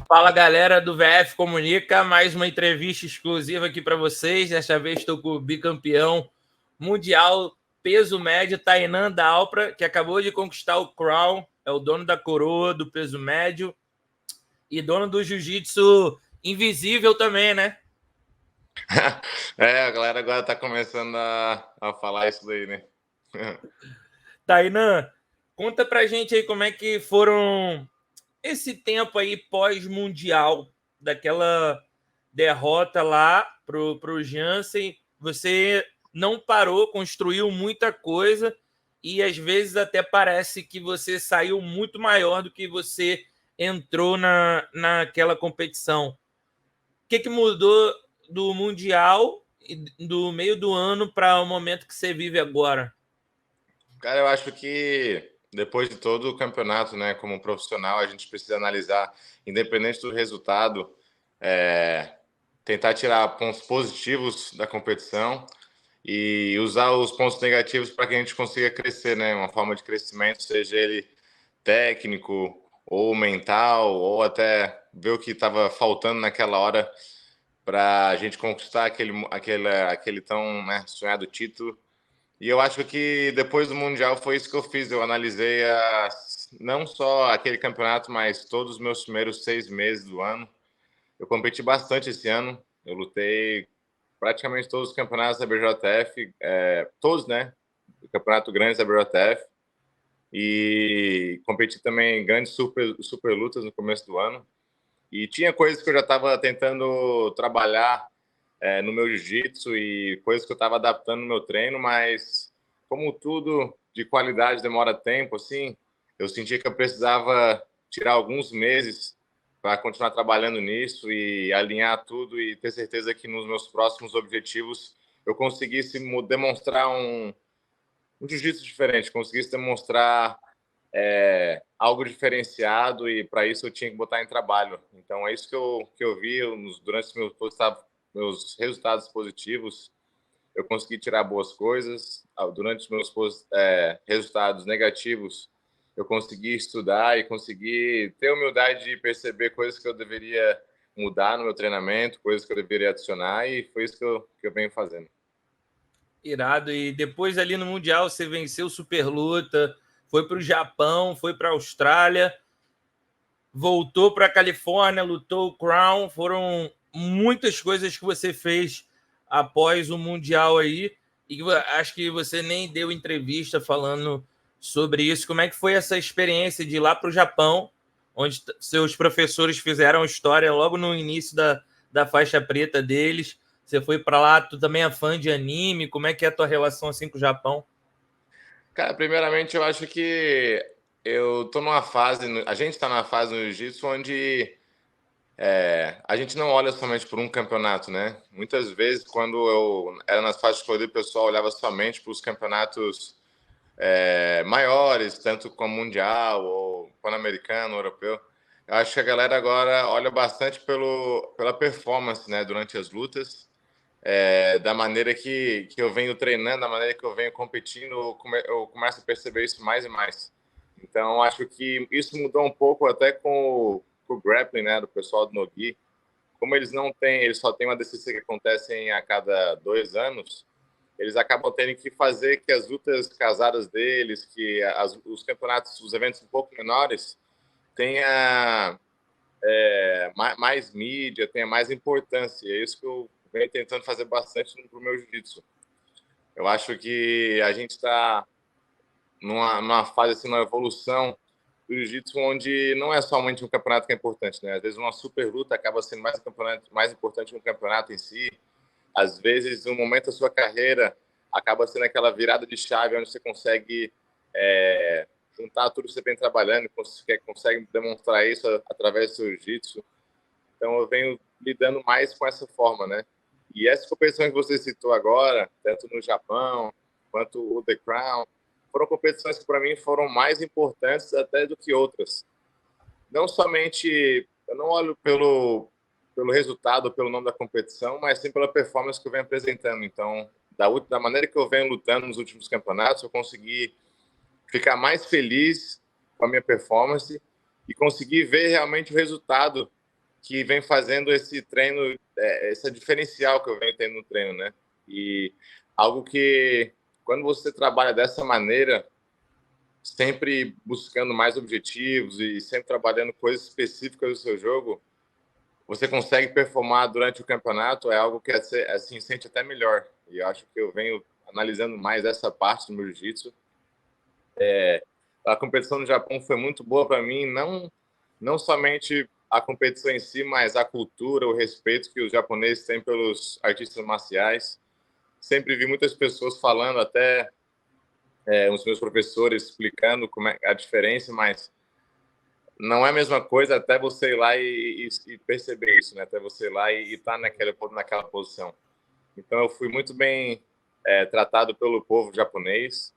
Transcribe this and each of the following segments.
Fala, galera do VF Comunica, mais uma entrevista exclusiva aqui para vocês. Desta vez estou com o bicampeão mundial peso médio, Tainan Dalpra, que acabou de conquistar o Crown, é o dono da coroa do peso médio e dono do jiu-jitsu invisível também, né? A galera agora tá começando a falar isso daí, né? Tainan, conta pra gente aí como é que foram esse tempo aí pós-mundial, daquela derrota lá pro Jansen. Você não parou, construiu muita coisa e às vezes até parece que você saiu muito maior do que você entrou naquela competição. O que mudou do Mundial do meio do ano para o momento que você vive agora? Cara, eu acho que depois de todo o campeonato, né, como profissional, a gente precisa analisar, independente do resultado, tentar tirar pontos positivos da competição e usar os pontos negativos para que a gente consiga crescer, né? Uma forma de crescimento, seja ele técnico ou mental, ou até ver o que estava faltando naquela hora para a gente conquistar aquele tão, né, sonhado título. E eu acho que depois do Mundial foi isso que eu fiz. Eu analisei não só aquele campeonato, mas todos os meus primeiros 6 meses do ano. Eu competi bastante esse ano. Eu lutei praticamente todos os campeonatos da BJF, todos, né? O campeonato grande da BJF. E competi também em grandes super lutas no começo do ano. E tinha coisas que eu já estava tentando trabalhar no meu jiu-jitsu e coisas que eu estava adaptando no meu treino, mas como tudo de qualidade demora tempo, assim, eu senti que eu precisava tirar alguns meses para continuar trabalhando nisso e alinhar tudo e ter certeza que nos meus próximos objetivos eu conseguisse demonstrar um jiu-jitsu diferente, conseguisse demonstrar algo diferenciado e para isso eu tinha que botar em trabalho. Então é isso que eu vi durante meus resultados positivos. Eu consegui tirar boas coisas. Durante os meus resultados negativos, eu consegui estudar e consegui ter humildade de perceber coisas que eu deveria mudar no meu treinamento, coisas que eu deveria adicionar, e foi isso que eu venho fazendo. Irado. E depois ali no Mundial você venceu Super Luta, foi para o Japão, foi para a Austrália, voltou para a Califórnia, lutou o Crown. Foram muitas coisas que você fez após o Mundial aí, e acho que você nem deu entrevista falando sobre isso. Como é que foi essa experiência de ir lá para o Japão, onde seus professores fizeram história logo no início da faixa preta deles? Você foi para lá, tu também é fã de anime? Como é que é a tua relação assim com o Japão? Cara, primeiramente eu acho que eu tô numa fase, a gente tá numa fase no jiu-jitsu onde a gente não olha somente por um campeonato, né? Muitas vezes, quando eu era nas faixas de corrida, o pessoal olhava somente para os campeonatos maiores, tanto como Mundial, ou Pan-Americano, Europeu. Eu acho que a galera agora olha bastante pela performance, né, durante as lutas, da maneira que eu venho treinando, da maneira que eu venho competindo, eu começo a perceber isso mais e mais. Então, acho que isso mudou um pouco até com o grappling, né, do pessoal do Nogi. Como eles só têm uma DCC que acontece a cada 2 anos, eles acabam tendo que fazer que as lutas casadas deles, que os campeonatos, os eventos um pouco menores, tenha mais mídia, tenha mais importância. É isso que eu venho tentando fazer bastante no meu jiu-jitsu. Eu acho que a gente está numa fase, assim, numa evolução do jiu-jitsu onde não é somente um campeonato que é importante, né? Às vezes uma super luta acaba sendo mais importante que um campeonato em si. Às vezes, um momento da sua carreira acaba sendo aquela virada de chave onde você consegue juntar tudo que você vem trabalhando, consegue demonstrar isso através do seu jiu-jitsu. Então, eu venho lidando mais com essa forma, né? E essa competição que você citou agora, tanto no Japão quanto o The Crown, foram competições que para mim foram mais importantes até do que outras. Não somente, eu não olho pelo resultado, pelo nome da competição, mas sim pela performance que eu venho apresentando. Então, da maneira que eu venho lutando nos últimos campeonatos, eu consegui ficar mais feliz com a minha performance e conseguir ver realmente o resultado que vem fazendo esse treino, esse diferencial que eu venho tendo no treino, né? E algo que, quando você trabalha dessa maneira, sempre buscando mais objetivos e sempre trabalhando coisas específicas do seu jogo, você consegue performar durante o campeonato, é algo que assim sente até melhor. E eu acho que eu venho analisando mais essa parte do meu jiu-jitsu. A competição no Japão foi muito boa para mim, não somente a competição em si, mas a cultura, o respeito que os japoneses têm pelos artistas marciais. Sempre vi muitas pessoas falando, até os meus professores explicando como é a diferença, mas não é a mesma coisa até você ir lá e perceber isso, né? Até você ir lá e estar naquela posição. Então, eu fui muito bem tratado pelo povo japonês.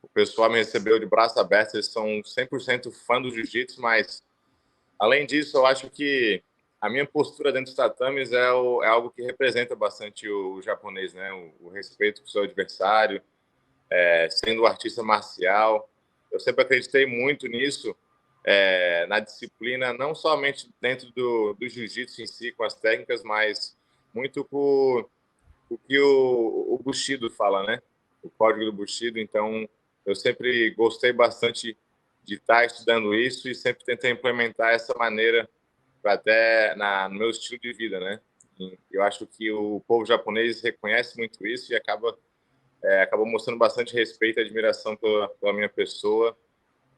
O pessoal me recebeu de braço aberto, eles são 100% fã do jiu-jitsu, mas, além disso, eu acho que a minha postura dentro dos tatames é algo que representa bastante o japonês, né? O respeito com o seu adversário, sendo um artista marcial. Eu sempre acreditei muito nisso, na disciplina, não somente dentro do jiu-jitsu em si, com as técnicas, mas muito com o que o Bushido fala, né? O código do Bushido. Então, eu sempre gostei bastante de estar estudando isso e sempre tentei implementar essa maneira até no meu estilo de vida, né? E eu acho que o povo japonês reconhece muito isso e acabou mostrando bastante respeito e admiração pela minha pessoa.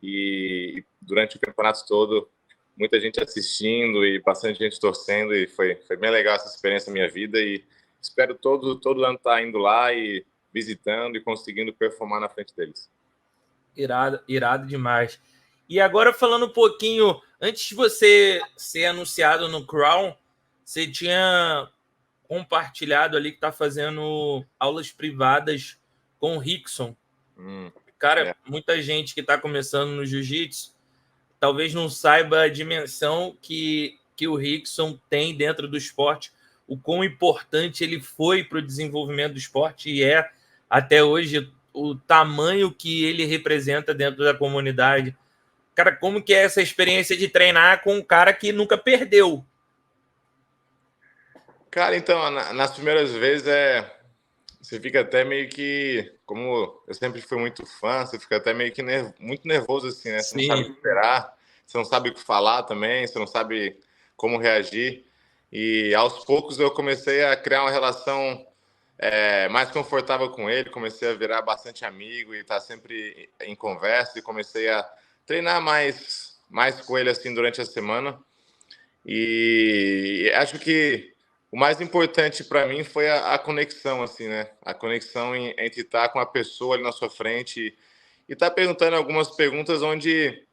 E durante o campeonato todo, muita gente assistindo e bastante gente torcendo, e foi bem legal essa experiência na minha vida, e espero todo ano estar indo lá e visitando e conseguindo performar na frente deles. Irado, irado demais. E agora falando um pouquinho, antes de você ser anunciado no Crown, você tinha compartilhado ali que está fazendo aulas privadas com o Rickson. Cara, muita gente que está começando no jiu-jitsu talvez não saiba a dimensão que o Rickson tem dentro do esporte, o quão importante ele foi para o desenvolvimento do esporte e é até hoje o tamanho que ele representa dentro da comunidade. Cara, como que é essa experiência de treinar com um cara que nunca perdeu? Cara, então, nas primeiras vezes você fica até meio que, como eu sempre fui muito fã, você fica até meio que muito nervoso assim, né? Você não sabe o que esperar, você não sabe o que falar também, você não sabe como reagir. E aos poucos eu comecei a criar uma relação mais confortável com ele, comecei a virar bastante amigo e estar sempre em conversa, e comecei a treinar mais com ele assim durante a semana. E acho que o mais importante para mim foi a conexão, assim, né? A conexão entre estar com a pessoa ali na sua frente e estar perguntando algumas perguntas onde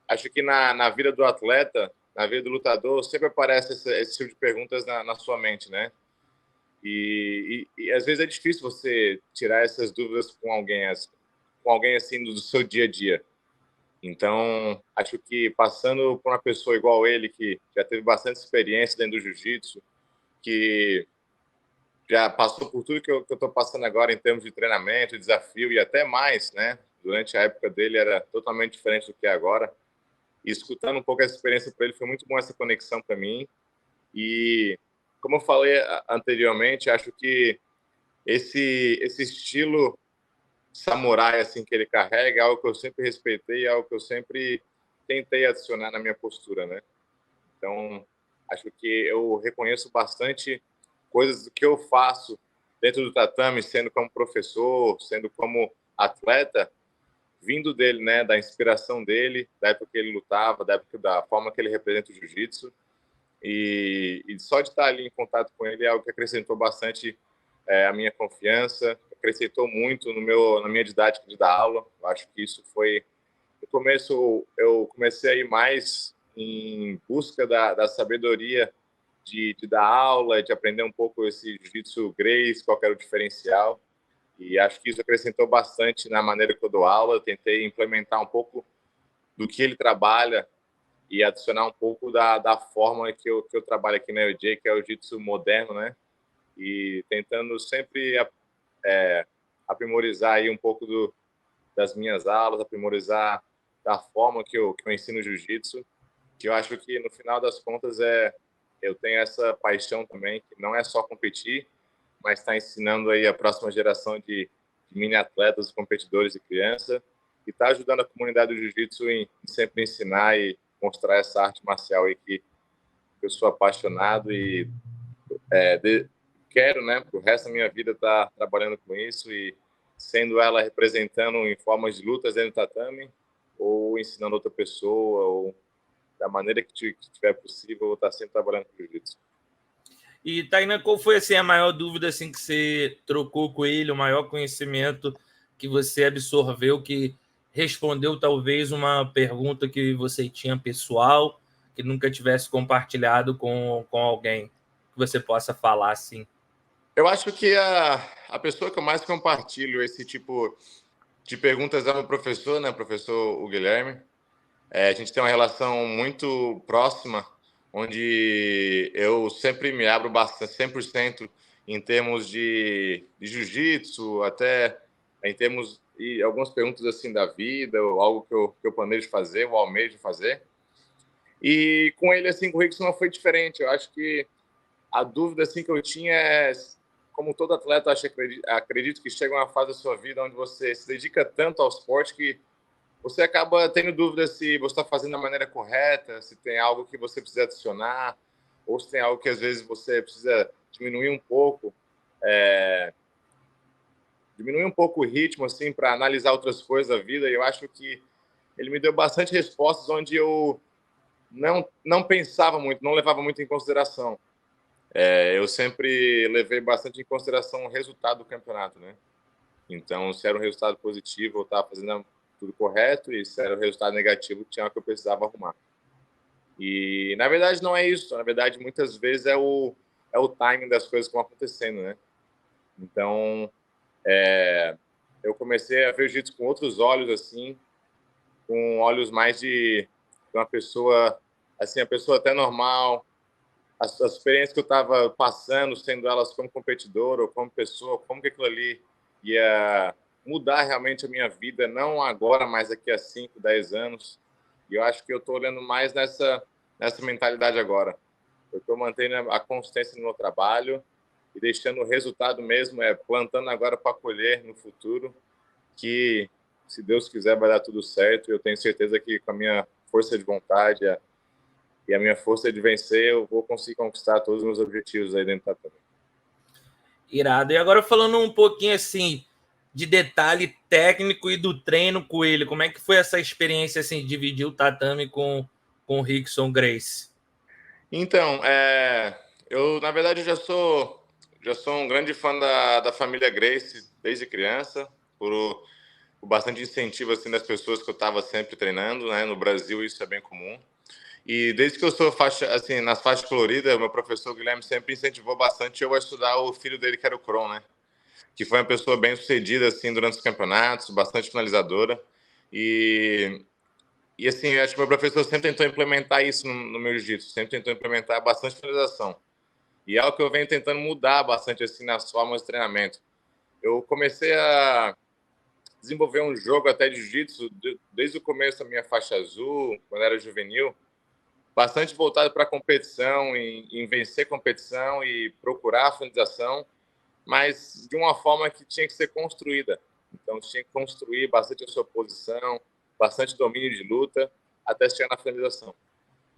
acho que na vida do atleta, na vida do lutador, sempre aparece esse tipo de perguntas na sua mente, né? E às vezes é difícil você tirar essas dúvidas com alguém assim do seu dia a dia. Então, acho que passando por uma pessoa igual ele, que já teve bastante experiência dentro do jiu-jitsu, que já passou por tudo que eu estou passando agora em termos de treinamento, desafio e até mais, né? Durante a época dele era totalmente diferente do que é agora. E escutando um pouco essa experiência para ele, foi muito bom essa conexão para mim. E, como eu falei anteriormente, acho que esse estilo samurai assim que ele carrega é algo que eu sempre respeitei, é algo que eu sempre tentei adicionar na minha postura, né? Então, acho que eu reconheço bastante coisas que eu faço dentro do tatame, sendo como professor, sendo como atleta, vindo dele, né, da inspiração dele, da época que ele lutava, da forma que ele representa o jiu-jitsu. E só de estar ali em contato com ele é algo que acrescentou bastante a minha confiança, acrescentou muito na minha didática de dar aula. Eu acho que isso foi... No começo, eu comecei a ir mais em busca da sabedoria de dar aula, de aprender um pouco esse jiu-jitsu Grace, qual era o diferencial. E acho que isso acrescentou bastante na maneira que eu dou aula. Eu tentei implementar um pouco do que ele trabalha e adicionar um pouco da forma que eu trabalho aqui na UJ, que é o jiu-jitsu moderno, né? E tentando sempre aprimorizar aí um pouco das minhas aulas, aprimorizar da forma que eu ensino jiu-jitsu, que eu acho que no final das contas eu tenho essa paixão também, que não é só competir, mas está ensinando aí a próxima geração de mini atletas, competidores e criança, e está ajudando a comunidade do jiu-jitsu em sempre ensinar e mostrar essa arte marcial aí que eu sou apaixonado e quero, né, pro resto da minha vida estar trabalhando com isso e sendo ela representando em formas de lutas dentro do tatame ou ensinando outra pessoa ou da maneira que tiver possível, eu vou estar sempre trabalhando com jiu-jitsu. E, Tainan, qual foi assim, a maior dúvida assim, que você trocou com ele, o maior conhecimento que você absorveu, que respondeu talvez uma pergunta que você tinha pessoal, que nunca tivesse compartilhado com alguém, que você possa falar assim? Eu acho que a pessoa que eu mais compartilho esse tipo de perguntas é o meu professor, né, o professor o Guilherme. A gente tem uma relação muito próxima, onde eu sempre me abro bastante, 100% em termos de jiu-jitsu, até em termos e algumas perguntas assim da vida, ou algo que eu planejo fazer, ou almejo fazer. E com ele, assim, com o Rickson não foi diferente. Eu acho que a dúvida assim que eu tinha é, como todo atleta, acredito que chega uma fase da sua vida onde você se dedica tanto ao esporte que você acaba tendo dúvida se você está fazendo da maneira correta, se tem algo que você precisa adicionar, ou se tem algo que às vezes você precisa diminuir um pouco, o ritmo assim para analisar outras coisas da vida. E eu acho que ele me deu bastante respostas onde eu não pensava muito, não levava muito em consideração. Eu sempre levei bastante em consideração o resultado do campeonato, né? Então, se era um resultado positivo, eu estava fazendo tudo correto, e se era um resultado negativo, tinha algo que eu precisava arrumar. E, na verdade, não é isso. Na verdade, muitas vezes é o timing das coisas que vão acontecendo, né? Então, eu comecei a ver o jiu-jitsu com outros olhos, assim, com olhos mais de uma pessoa, assim, a pessoa até normal, as experiências que eu estava passando, sendo elas como competidor ou como pessoa, como que aquilo ali ia mudar realmente a minha vida, não agora, mas daqui a 5, 10 anos. E eu acho que eu estou olhando mais nessa mentalidade agora. Eu estou mantendo a consistência no meu trabalho e deixando o resultado mesmo, plantando agora para colher no futuro, que, se Deus quiser, vai dar tudo certo. Eu tenho certeza que com a minha força de vontade, e a minha força de vencer, eu vou conseguir conquistar todos os meus objetivos aí dentro do tatame. Irado. E agora falando um pouquinho assim de detalhe técnico e do treino com ele, como é que foi essa experiência assim, de dividir o tatame com o Rickson Gracie? Então, eu na verdade já sou um grande fã da família Gracie desde criança, por bastante incentivo assim das pessoas que eu estava sempre treinando, né? No Brasil isso é bem comum. E desde que eu sou faixa, assim, nas faixas coloridas, o meu professor Guilherme sempre incentivou bastante eu a estudar o filho dele, que era o Kron, né? Que foi uma pessoa bem sucedida, assim, durante os campeonatos, bastante finalizadora. E assim, eu acho que meu professor sempre tentou implementar isso no meu jiu-jitsu, sempre tentou implementar bastante finalização. E é algo que eu venho tentando mudar bastante, assim, nas formas de treinamento. Eu comecei a desenvolver um jogo até de jiu-jitsu desde o começo da minha faixa azul, quando era juvenil, bastante voltado para a competição, em vencer competição e procurar a finalização, mas de uma forma que tinha que ser construída. Então, tinha que construir bastante a sua posição, bastante domínio de luta, até chegar na finalização.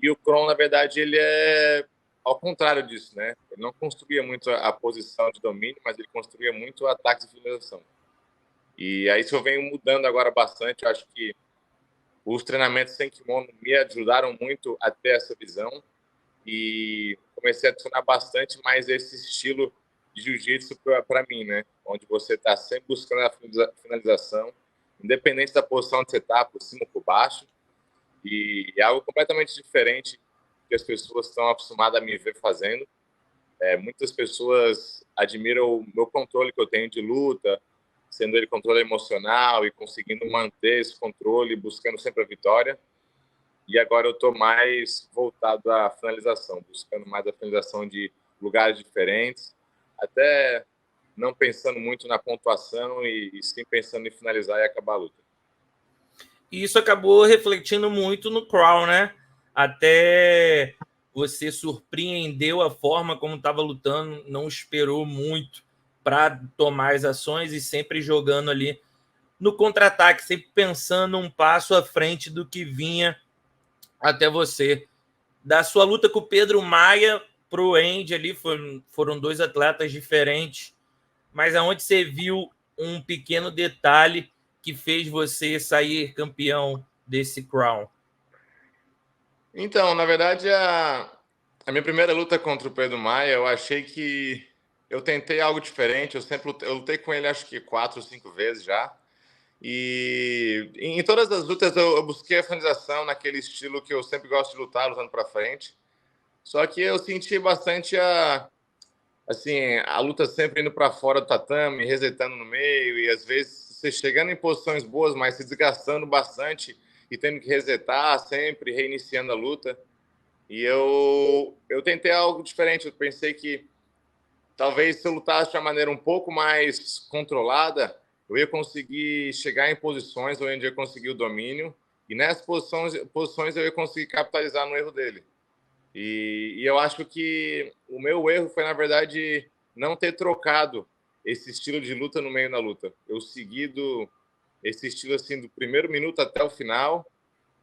E o Kron, na verdade, ele é ao contrário disso, né? Ele não construía muito a posição de domínio, mas ele construía muito ataques e finalização. E aí isso eu venho mudando agora bastante. Eu acho que os treinamentos sem kimono me ajudaram muito a ter essa visão e comecei a adicionar bastante mais esse estilo de jiu-jitsu para mim, né? Onde você está sempre buscando a finalização, independente da posição que você está, por cima ou por baixo, e é algo completamente diferente que as pessoas estão acostumadas a me ver fazendo. Muitas pessoas admiram o meu controle que eu tenho de luta, sendo ele controle emocional e conseguindo manter esse controle, buscando sempre a vitória. E agora eu estou mais voltado à finalização, buscando mais a finalização de lugares diferentes, até não pensando muito na pontuação e sim pensando em finalizar e acabar a luta. E isso acabou refletindo muito no Crown, né? Até você surpreendeu a forma como estava lutando, não esperou muito para tomar as ações e sempre jogando ali no contra-ataque, sempre pensando um passo à frente do que vinha até você. Da sua luta com o Pedro Maia para o Andy ali, foram dois atletas diferentes, mas aonde você viu um pequeno detalhe que fez você sair campeão desse Crown? Então, na verdade, a minha primeira luta contra o Pedro Maia, eu achei que eu tentei algo diferente. Eu lutei com ele acho que 4 ou 5 vezes já. E em todas as lutas eu busquei a finalização naquele estilo que eu sempre gosto de lutar, lutando para frente. Só que eu senti bastante a luta sempre indo para fora do tatame, resetando no meio, e às vezes você chegando em posições boas, mas se desgastando bastante e tendo que resetar sempre, reiniciando a luta. E eu tentei algo diferente. Eu pensei que talvez se eu lutasse de uma maneira um pouco mais controlada, eu ia conseguir chegar em posições onde eu ia conseguir o domínio, e nessas posições eu ia conseguir capitalizar no erro dele. E eu acho que o meu erro foi, na verdade, não ter trocado esse estilo de luta no meio da luta. Eu segui esse estilo assim do primeiro minuto até o final,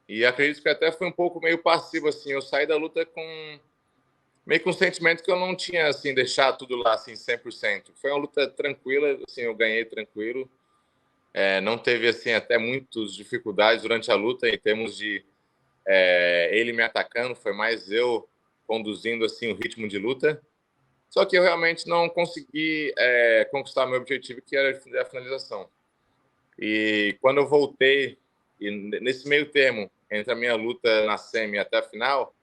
e acredito que até foi um pouco meio passivo assim. Eu saí da luta com meio que um sentimento que eu não tinha assim deixado tudo lá assim 100%. Foi uma luta tranquila, assim, eu ganhei tranquilo. Não teve assim até muitas dificuldades durante a luta em termos de ele me atacando, foi mais eu conduzindo assim o ritmo de luta. Só que eu realmente não consegui conquistar meu objetivo, que era a finalização. E quando eu voltei, e nesse meio termo, entre a minha luta na semi até a final,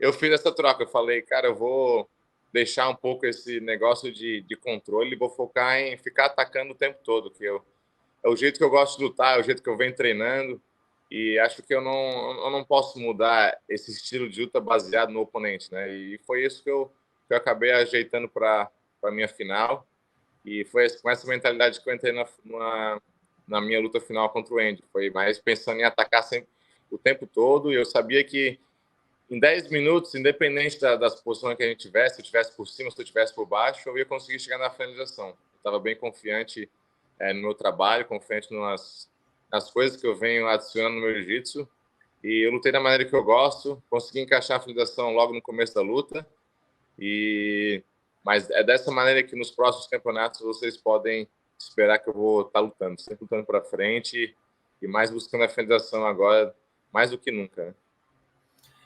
eu fiz essa troca. Eu falei, cara, eu vou deixar um pouco esse negócio de controle e vou focar em ficar atacando o tempo todo, que é o jeito que eu gosto de lutar, é o jeito que eu venho treinando. E acho que eu não posso mudar esse estilo de luta baseado no oponente, né? E foi isso que eu acabei ajeitando para a minha final. E foi com essa mentalidade que eu entrei na minha luta final contra o Andy. Foi mais pensando em atacar sempre o tempo todo. E eu sabia que em 10 minutos, independente das posições que a gente tivesse, se eu estivesse por cima, se eu estivesse por baixo, eu ia conseguir chegar na finalização. Eu estava bem confiante no meu trabalho, confiante nas coisas que eu venho adicionando no meu jiu-jitsu. E eu lutei da maneira que eu gosto, consegui encaixar a finalização logo no começo da luta. Mas é dessa maneira que nos próximos campeonatos vocês podem esperar que eu vou estar lutando, sempre lutando para frente e mais buscando a finalização agora, mais do que nunca, né?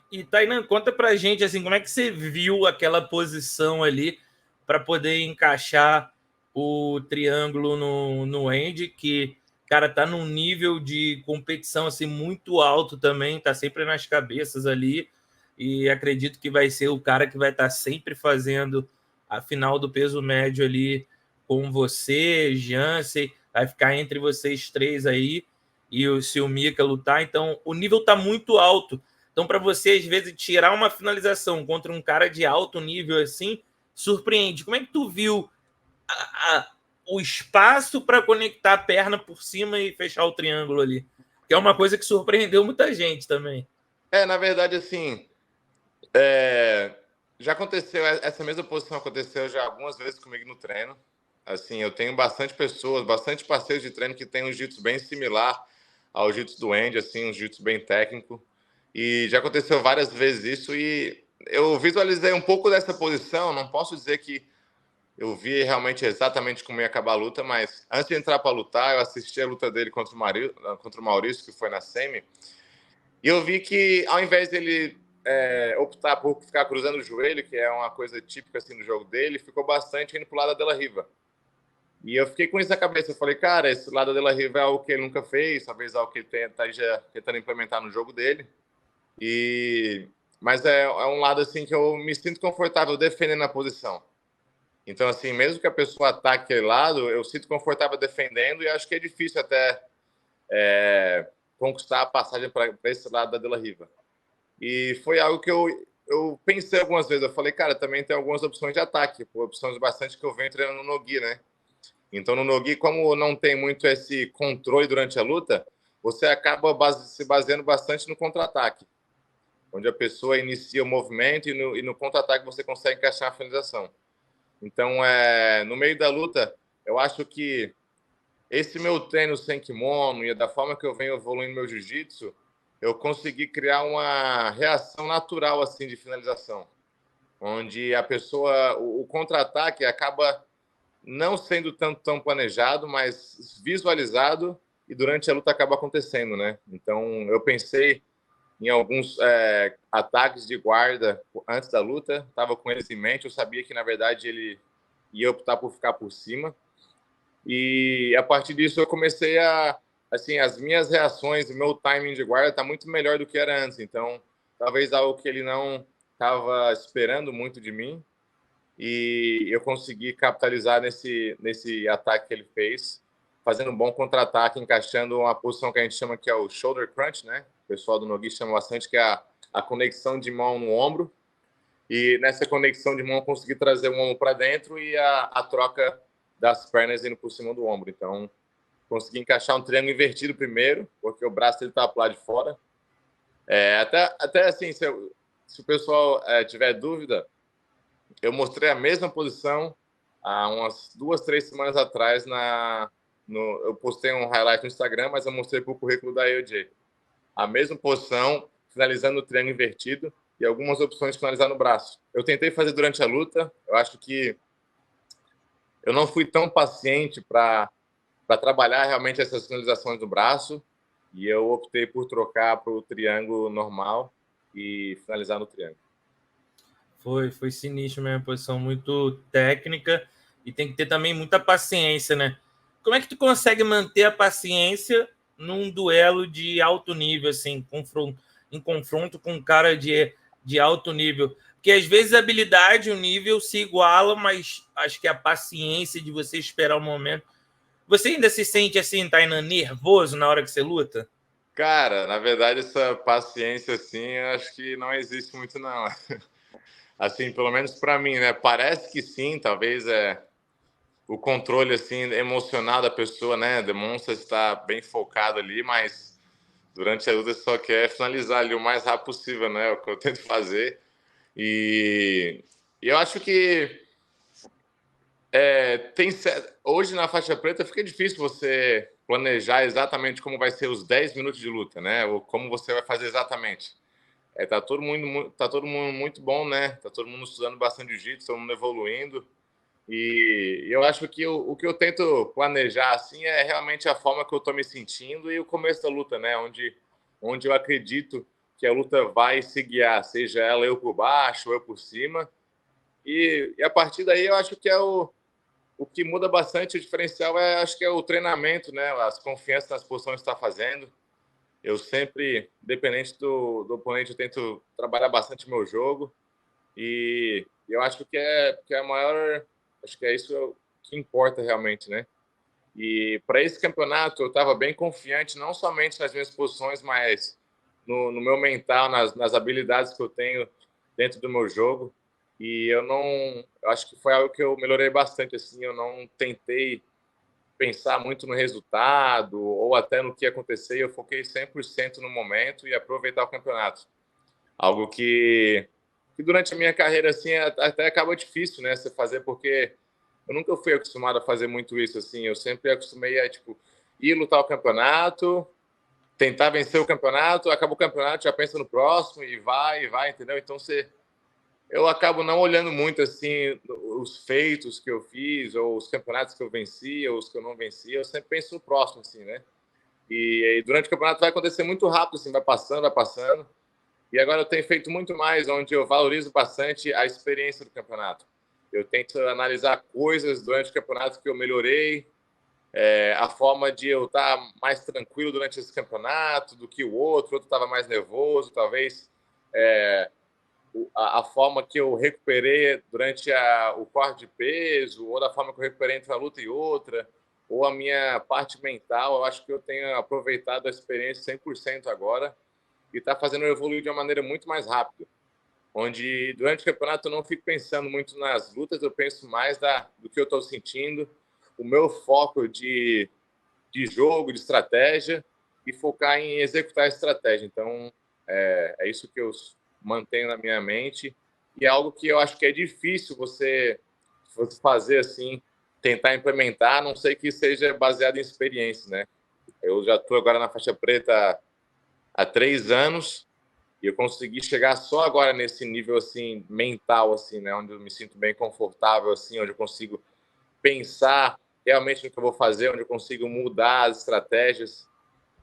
E Tainan, conta pra gente assim, como é que você viu aquela posição ali para poder encaixar o triângulo no Andy, que cara tá num nível de competição assim muito alto também, tá sempre nas cabeças ali, e acredito que vai ser o cara que vai estar sempre fazendo a final do peso médio ali com você, Jansen, vai ficar entre vocês três aí e se o Mika lutar, então o nível tá muito alto. Então, para você, às vezes, tirar uma finalização contra um cara de alto nível assim, surpreende. Como é que tu viu o espaço para conectar a perna por cima e fechar o triângulo ali? Que é uma coisa que surpreendeu muita gente também. Na verdade, assim, já aconteceu, essa mesma posição aconteceu já algumas vezes comigo no treino. Assim, eu tenho bastante pessoas, bastante parceiros de treino que têm um jiu-jitsu bem similar ao jiu-jitsu do Andy, assim, um jiu-jitsu bem técnico. E já aconteceu várias vezes isso e eu visualizei um pouco dessa posição. Não posso dizer que eu vi realmente exatamente como ia acabar a luta, mas antes de entrar para lutar, eu assisti a luta dele contra o Maurício, que foi na semi, e eu vi que ao invés dele optar por ficar cruzando o joelho, que é uma coisa típica assim no jogo dele, ficou bastante indo para o lado da Della Riva. E eu fiquei com isso na cabeça. Eu falei, cara, esse lado da Della Riva é algo que ele nunca fez, talvez algo que ele esteja tentando implementar no jogo dele. Mas é um lado assim que eu me sinto confortável defendendo a posição. Então, assim, mesmo que a pessoa ataque aquele lado, eu sinto confortável defendendo e acho que é difícil até conquistar a passagem para esse lado da Della Riva. E foi algo que eu pensei algumas vezes. Eu falei, cara, também tem algumas opções de ataque, opções bastante que eu venho treinando no Nogi, né? Então, no Nogi, como não tem muito esse controle durante a luta, você acaba se baseando bastante no contra-ataque. onde a pessoa inicia o movimento e no contra-ataque você consegue encaixar a finalização. Então, no meio da luta, eu acho que esse meu treino sem kimono e da forma que eu venho evoluindo meu jiu-jitsu, eu consegui criar uma reação natural assim de finalização, onde a pessoa, o contra-ataque acaba não sendo tão planejado, mas visualizado e durante a luta acaba acontecendo, né? Então, eu pensei em alguns ataques de guarda antes da luta, estava com eles em mente, eu sabia que, na verdade, ele ia optar por ficar por cima. E, a partir disso, eu comecei assim, as minhas reações, o meu timing de guarda está muito melhor do que era antes. Então, talvez algo que ele não estava esperando muito de mim, e eu consegui capitalizar nesse ataque que ele fez, fazendo um bom contra-ataque, encaixando uma posição que a gente chama que é o shoulder crunch, né? O pessoal do Nogi chama bastante, que é a conexão de mão no ombro. E nessa conexão de mão eu consegui trazer o ombro para dentro e a troca das pernas indo por cima do ombro. Então, consegui encaixar um triângulo invertido primeiro, porque o braço dele estava para lá de fora. Até assim, se o pessoal tiver dúvida, eu mostrei a mesma posição há umas 2-3 semanas atrás. Eu postei um highlight no Instagram, mas eu mostrei para o currículo da AOJ. A mesma posição, finalizando o triângulo invertido e algumas opções de finalizar no braço. Eu tentei fazer durante a luta, eu acho que eu não fui tão paciente para trabalhar realmente essas finalizações do braço, e eu optei por trocar para o triângulo normal e finalizar no triângulo. Foi sinistro mesmo, posição muito técnica e tem que ter também muita paciência, né? Como é que tu consegue manter a paciência num duelo de alto nível, assim, em confronto com um cara de alto nível? Porque às vezes a habilidade e o nível se igualam, mas acho que a paciência de você esperar o momento. Você ainda se sente assim, Tainan, nervoso na hora que você luta? Cara, na verdade, essa paciência, assim, eu acho que não existe muito, não. Assim, pelo menos para mim, né? Parece que sim, talvez o controle, assim, emocional da pessoa, né? Demonstra estar bem focado ali, mas durante a luta só quer finalizar ali o mais rápido possível, né? É o que eu tento fazer. E eu acho que hoje na faixa preta fica difícil você planejar exatamente como vai ser os 10 minutos de luta, né? Ou como você vai fazer exatamente. Tá todo mundo muito bom, né? Tá todo mundo estudando bastante jiu-jitsu, todo mundo evoluindo. E eu acho que o que eu tento planejar assim é realmente a forma que eu tô me sentindo e o começo da luta, né? Onde eu acredito que a luta vai se guiar, seja ela eu por baixo ou eu por cima. E a partir daí eu acho que o que muda bastante, o diferencial acho que é o treinamento, né? As confianças nas posições que está fazendo. Eu sempre, independente do oponente, eu tento trabalhar bastante meu jogo. E eu acho que é a maior. Acho que é isso que importa realmente, né? E para esse campeonato eu estava bem confiante, não somente nas minhas posições, mas no meu mental, nas habilidades que eu tenho dentro do meu jogo. E eu acho que foi algo que eu melhorei bastante, assim, eu não tentei pensar muito no resultado ou até no que ia acontecer, eu foquei 100% no momento e aproveitar o campeonato. Algo que durante a minha carreira, assim, até acaba difícil, né, você fazer, porque eu nunca fui acostumado a fazer muito isso, assim, eu sempre acostumei a, tipo, ir lutar o campeonato, tentar vencer o campeonato, acaba o campeonato, já pensa no próximo e vai, entendeu? Então, eu acabo não olhando muito, assim, os feitos que eu fiz, ou os campeonatos que eu venci, ou os que eu não venci, eu sempre penso no próximo, assim, né? E durante o campeonato vai acontecer muito rápido, assim, vai passando. E agora eu tenho feito muito mais, onde eu valorizo bastante a experiência do campeonato. Eu tento analisar coisas durante o campeonato que eu melhorei, a forma de eu estar mais tranquilo durante esse campeonato do que o outro estava mais nervoso, talvez a forma que eu recuperei durante o corte de peso, ou da forma que eu recuperei entre uma luta e outra, ou a minha parte mental. Eu acho que eu tenho aproveitado a experiência 100% agora e está fazendo eu evoluir de uma maneira muito mais rápida. Onde durante o campeonato eu não fico pensando muito nas lutas, eu penso mais do que eu estou sentindo, o meu foco de jogo, de estratégia, e focar em executar a estratégia. Então, é isso que eu mantenho na minha mente, e é algo que eu acho que é difícil você fazer assim, tentar implementar, a não sei que seja baseado em experiência, né? Eu já estou agora na faixa preta há 3 anos, e eu consegui chegar só agora nesse nível assim mental, assim, né, onde eu me sinto bem confortável, assim, onde eu consigo pensar realmente no que eu vou fazer, onde eu consigo mudar as estratégias.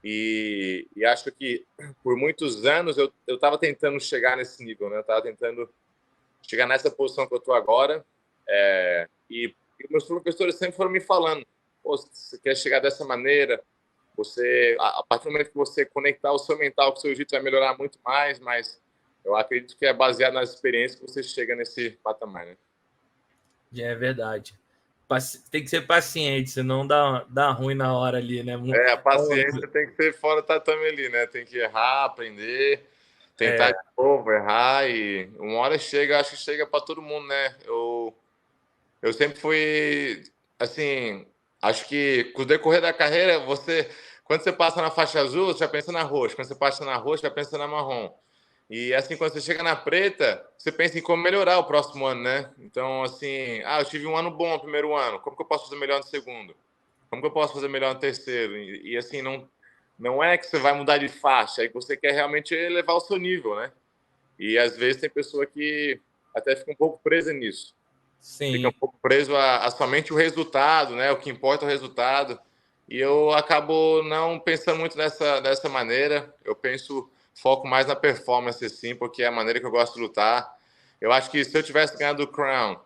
E acho que por muitos anos eu estava tentando chegar nesse nível, né? Eu estava tentando chegar nessa posição que eu estou agora. E meus professores sempre foram me falando: pô, você quer chegar dessa maneira? A partir do momento que você conectar o seu mental com o seu jiu-jitsu, vai melhorar muito mais. Mas eu acredito que é baseado nas experiências que você chega nesse patamar, né? É verdade. Tem que ser paciente, senão dá ruim na hora ali, né? A paciência tem que ser fora do tatame ali, né? Tem que errar, aprender, tentar de novo, errar, e uma hora chega, acho que chega para todo mundo, né? Eu sempre fui, assim, acho que com o decorrer da carreira, quando você passa na faixa azul, você já pensa na roxa, quando você passa na roxa, já pensa na marrom. E assim, quando você chega na preta, você pensa em como melhorar o próximo ano, né? Então, assim, eu tive um ano bom no primeiro ano, como que eu posso fazer melhor no segundo? Como que eu posso fazer melhor no terceiro? E assim, não é que você vai mudar de faixa, é que você quer realmente elevar o seu nível, né? E às vezes tem pessoa que até fica um pouco presa nisso. Fica um Sim. pouco preso a somente o resultado, né? O que importa é o resultado. E eu acabo não pensando muito dessa maneira. Eu foco mais na performance, assim, porque é a maneira que eu gosto de lutar. Eu acho que se eu tivesse ganhado o Crown,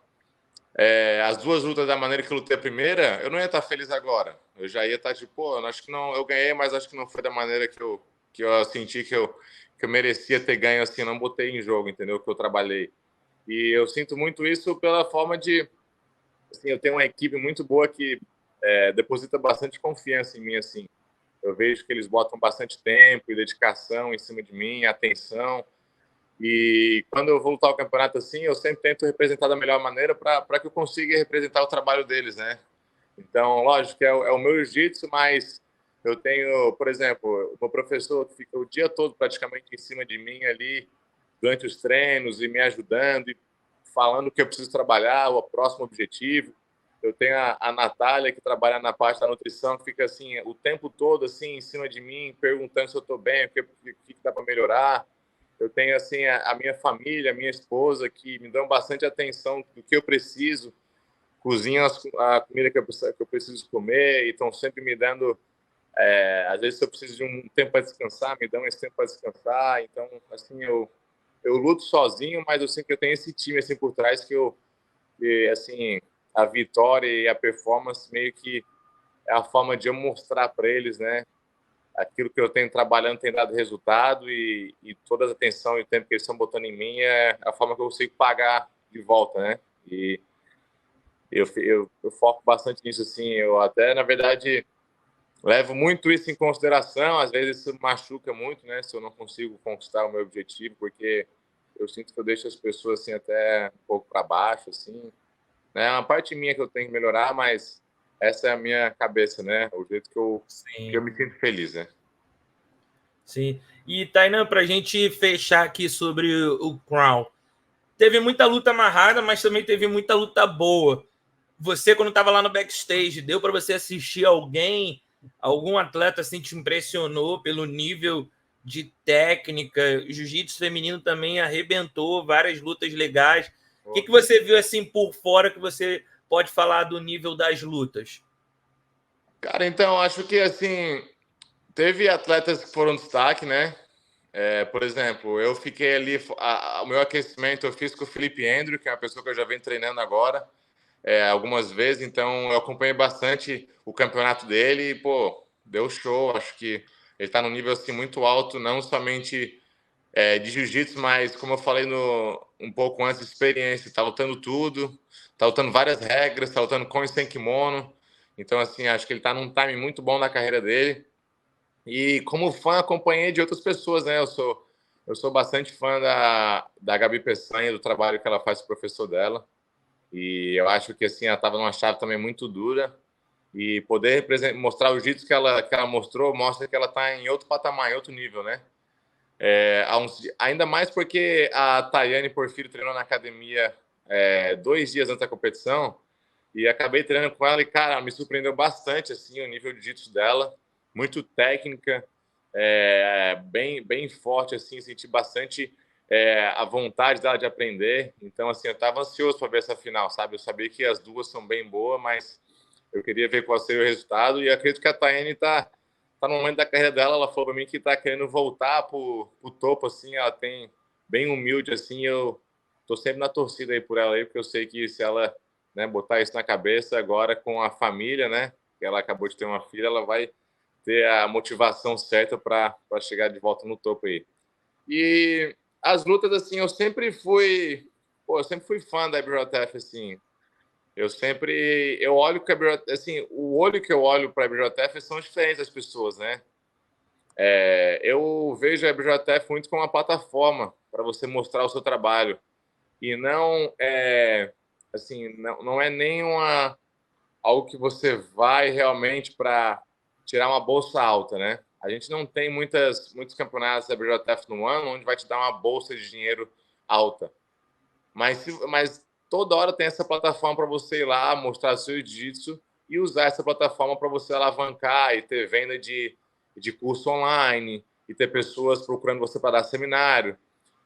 as duas lutas da maneira que eu lutei a primeira, eu não ia estar feliz agora. Eu já ia estar tipo, pô, eu acho que não, eu ganhei, mas acho que não foi da maneira que eu senti que eu merecia ter ganho, assim, não botei em jogo, entendeu? Que eu trabalhei. E eu sinto muito isso pela forma de, assim, eu tenho uma equipe muito boa que deposita bastante confiança em mim, assim. Eu vejo que eles botam bastante tempo e dedicação em cima de mim, atenção. E quando eu vou lutar o campeonato assim, eu sempre tento representar da melhor maneira para que eu consiga representar o trabalho deles, né? Então, lógico que é o meu jiu-jitsu, mas eu tenho, por exemplo, o meu professor que fica o dia todo praticamente em cima de mim ali, durante os treinos e me ajudando e falando o que eu preciso trabalhar, o próximo objetivo. Eu tenho a Natália, que trabalha na parte da nutrição, que fica assim o tempo todo assim em cima de mim, perguntando se eu estou bem, o que dá para melhorar. Eu tenho assim a minha família, a minha esposa, que me dão bastante atenção do que eu preciso, cozinham a comida que eu preciso comer e estão sempre me dando. Às vezes, se eu preciso de um tempo para descansar, me dão esse tempo para descansar. Então, assim, eu luto sozinho, mas eu sei que eu tenho esse time assim por trás que assim, a vitória e a performance meio que é a forma de eu mostrar para eles, né? Aquilo que eu tenho trabalhando tem dado resultado, e toda a atenção e o tempo que eles estão botando em mim é a forma que eu consigo pagar de volta, né? E eu foco bastante nisso, assim. Eu até, na verdade, levo muito isso em consideração. Às vezes isso machuca muito, né? Se eu não consigo conquistar o meu objetivo, porque eu sinto que eu deixo as pessoas assim até um pouco para baixo, assim. Né? É uma parte minha que eu tenho que melhorar, mas essa é a minha cabeça, né? O jeito que eu Sim. me sinto feliz, né? Sim. E, Tainan, para a gente fechar aqui sobre o Crown, teve muita luta amarrada, mas também teve muita luta boa. Você, quando estava lá no backstage, deu para você assistir algum atleta assim te impressionou pelo nível de técnica? O jiu-jitsu feminino também arrebentou, várias lutas legais. O que você viu assim por fora que você pode falar do nível das lutas? Cara, então, acho que, assim, teve atletas que foram destaque, né? Por exemplo, eu fiquei ali, o meu aquecimento eu fiz com o Felipe Andrew, que é uma pessoa que eu já venho treinando agora, algumas vezes, então eu acompanhei bastante o campeonato dele e, pô, deu show. Acho que ele tá num nível, assim, muito alto, não somente de jiu-jitsu, mas, como eu falei um pouco antes, de experiência. Tá lutando tudo, tá lutando várias regras, tá lutando com e sem kimono. Então, assim, acho que ele tá num time muito bom na carreira dele. E como fã, acompanhei de outras pessoas, né? Eu sou bastante fã da Gabi Peçanha, do trabalho que ela faz com o professor dela. E eu acho que, assim, ela estava numa chave também muito dura. E poder mostrar o jiu-jitsu que ela mostrou, mostra que ela está em outro patamar, em outro nível, né? Ainda mais porque a Tayane Porfírio treinou na academia 2 dias antes da competição e acabei treinando com ela e, cara, me surpreendeu bastante assim, o nível de jiu-jitsu dela, muito técnica, bem forte, assim, senti bastante a vontade dela de aprender. Então, assim, eu estava ansioso para ver essa final, sabe? Eu sabia que as duas são bem boas, mas eu queria ver qual seria o resultado e acredito que a Tayane está no momento da carreira dela. Ela falou para mim que está querendo voltar para o topo, assim, ela tem bem humilde, assim, eu tô sempre na torcida aí por ela aí, porque eu sei que se ela, né, botar isso na cabeça agora com a família, né, que ela acabou de ter uma filha, ela vai ter a motivação certa para chegar de volta no topo aí. E as lutas, assim, eu sempre fui fã da IBJJF, assim. Eu olho que assim, o olho que eu olho para a IBJJF são diferentes das pessoas, né? Eu vejo a IBJJF muito como uma plataforma para você mostrar o seu trabalho e não assim, não é nenhuma algo que você vai realmente para tirar uma bolsa alta, né? A gente não tem muitos campeonatos da BJF no ano onde vai te dar uma bolsa de dinheiro alta. Mas toda hora tem essa plataforma para você ir lá, mostrar seu jiu-jitsu e usar essa plataforma para você alavancar e ter venda de curso online e ter pessoas procurando você para dar seminário.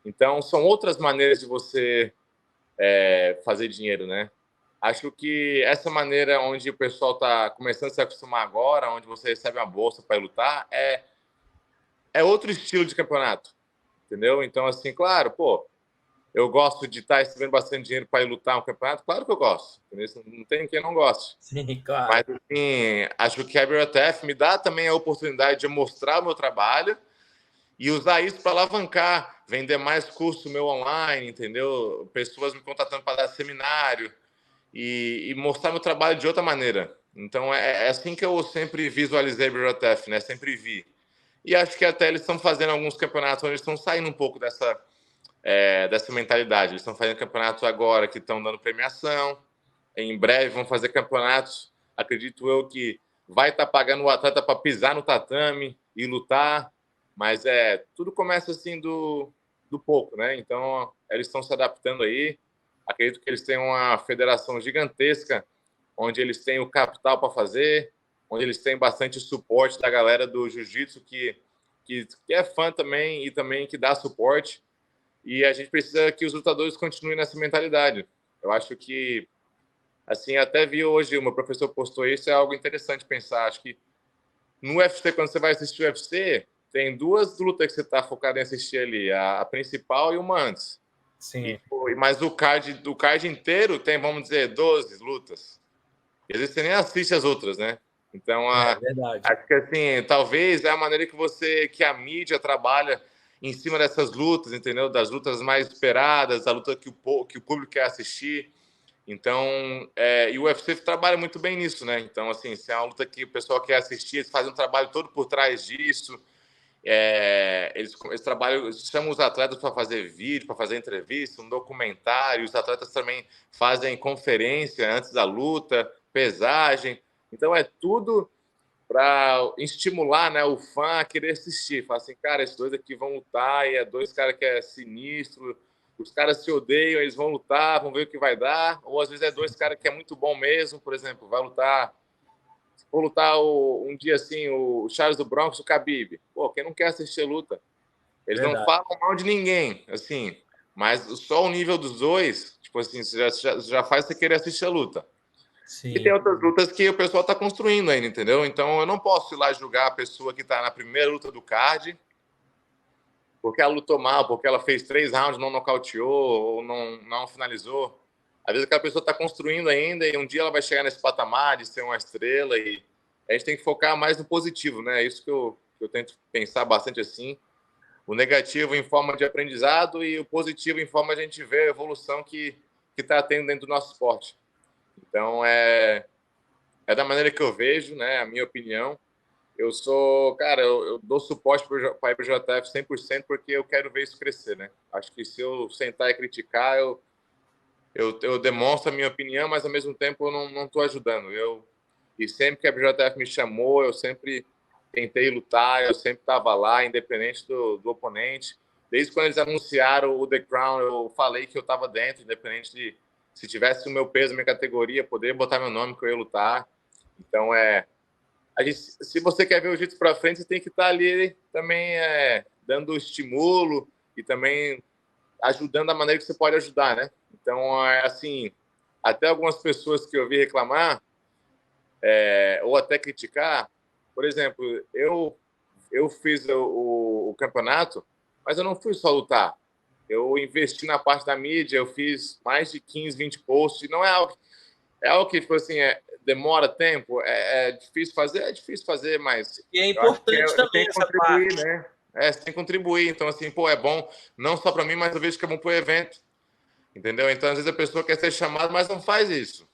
Então, são outras maneiras de você fazer dinheiro, né? Acho que essa maneira onde o pessoal está começando a se acostumar agora, onde você recebe uma bolsa para lutar, é outro estilo de campeonato, entendeu? Então, assim, claro, pô, eu gosto de estar recebendo bastante dinheiro para ir lutar um campeonato, claro que eu gosto, entendeu? Não tem quem não goste. Sim, claro. Mas, assim, acho que a IBJJF me dá também a oportunidade de mostrar o meu trabalho e usar isso para alavancar, vender mais curso meu online, entendeu? Pessoas me contatando para dar seminário e mostrar meu trabalho de outra maneira. Então, é assim que eu sempre visualizei a IBJJF, né? Sempre vi. E acho que até eles estão fazendo alguns campeonatos onde eles estão saindo um pouco dessa mentalidade. Eles estão fazendo campeonatos agora que estão dando premiação. Em breve vão fazer campeonatos, acredito eu, que vai estar pagando o atleta para pisar no tatame e lutar. Mas tudo começa assim do pouco, né? Então, eles estão se adaptando aí. Acredito que eles têm uma federação gigantesca, onde eles têm o capital para fazer, onde eles têm bastante suporte da galera do jiu-jitsu que é fã também e também que dá suporte. E a gente precisa que os lutadores continuem nessa mentalidade. Eu acho que, assim, até vi hoje, o meu professor postou isso, é algo interessante pensar. Acho que no UFC, quando você vai assistir o UFC, tem duas lutas que você está focado em assistir ali, a principal e uma antes. Sim. Mas o card inteiro tem, vamos dizer, 12 lutas. E às vezes você nem assiste as outras, né? Então, Verdade. acho que assim, talvez é a maneira que a mídia trabalha em cima dessas lutas, entendeu? Das lutas mais esperadas, da luta que o público quer assistir. Então, e o UFC trabalha muito bem nisso, né? Então, assim, se é uma luta que o pessoal quer assistir, eles fazem um trabalho todo por trás disso. Eles trabalham, eles chamam os atletas para fazer vídeo, para fazer entrevista, um documentário. Os atletas também fazem conferência antes da luta, pesagem. Então é tudo para estimular, né, o fã a querer assistir. Fala assim, cara, esses dois aqui vão lutar e é dois caras que é sinistro. Os caras se odeiam, eles vão lutar, vão ver o que vai dar. Ou às vezes é dois caras que é muito bom mesmo, por exemplo, vai lutar. Vou lutar um dia assim, o Charles do Bronx, o Khabib. Pô, quem não quer assistir a luta? Eles não Verdade. falam mal de ninguém, assim, mas só o nível dos dois, tipo assim, já faz você querer assistir a luta. E tem Sim. outras lutas que o pessoal está construindo ainda, entendeu? Então eu não posso ir lá julgar a pessoa que está na primeira luta do card, porque ela lutou mal, porque ela fez 3 rounds, não nocauteou ou não finalizou. Às vezes aquela pessoa está construindo ainda e um dia ela vai chegar nesse patamar de ser uma estrela e a gente tem que focar mais no positivo, né? É isso que eu tento pensar bastante assim. O negativo em forma de aprendizado e o positivo em forma de a gente ver a evolução que está tendo dentro do nosso esporte. Então, é da maneira que eu vejo, né? A minha opinião. Cara, eu dou suporte para a IBJJF 100% porque eu quero ver isso crescer, né? Acho que se eu sentar e criticar, eu demonstro a minha opinião, mas ao mesmo tempo eu não estou ajudando. E sempre que a IBJJF me chamou, eu sempre tentei lutar, eu sempre estava lá, independente do oponente. Desde quando eles anunciaram o The Crown, eu falei que eu estava dentro, independente de se tivesse o meu peso, minha categoria, poder botar meu nome que eu ia lutar. Então, se você quer ver o jiu-jitsu para frente, você tem que estar ali também dando estímulo e também ajudando da maneira que você pode ajudar, né? Então, assim, até algumas pessoas que eu vi reclamar ou até criticar, por exemplo, eu fiz o campeonato, mas eu não fui só lutar. Eu investi na parte da mídia, eu fiz mais de 15, 20 posts, não é algo que, tipo assim, demora tempo, é difícil fazer? É difícil fazer, mas E é eu acho que importante também tem que essa contribuir, parte. né? Você tem que contribuir. Então, assim, pô, é bom, não só para mim, mas eu vejo que é bom para o evento, entendeu? Então, às vezes a pessoa quer ser chamada, mas não faz isso,